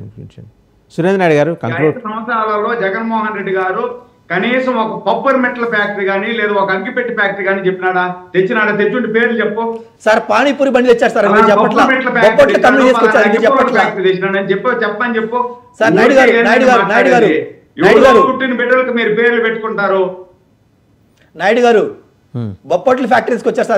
సురేంద్ర నాయుడు గారు 5 సంవత్సరాలలో జగన్మోహన్ రెడ్డి గారు కనీసం ఒక పప్పర్ మెట్ల ఫ్యాక్టరీ కానీ లేదా ఒక అగ్గిపెట్టి ఫ్యాక్టరీ కానీ చెప్పినాడా? తెచ్చుంటే పేర్లు చెప్పు సార్. పానీపూరి బండి తెచ్చారు సార్, చెప్పని చెప్పు సార్. నాయుడు గారు పుట్టిన బిడ్డలకు మీరు పేర్లు పెట్టుకుంటారు. నాయుడు గారు బొప్పట్ల ఫ్యాక్టరీ తీసుకొచ్చారు సార్.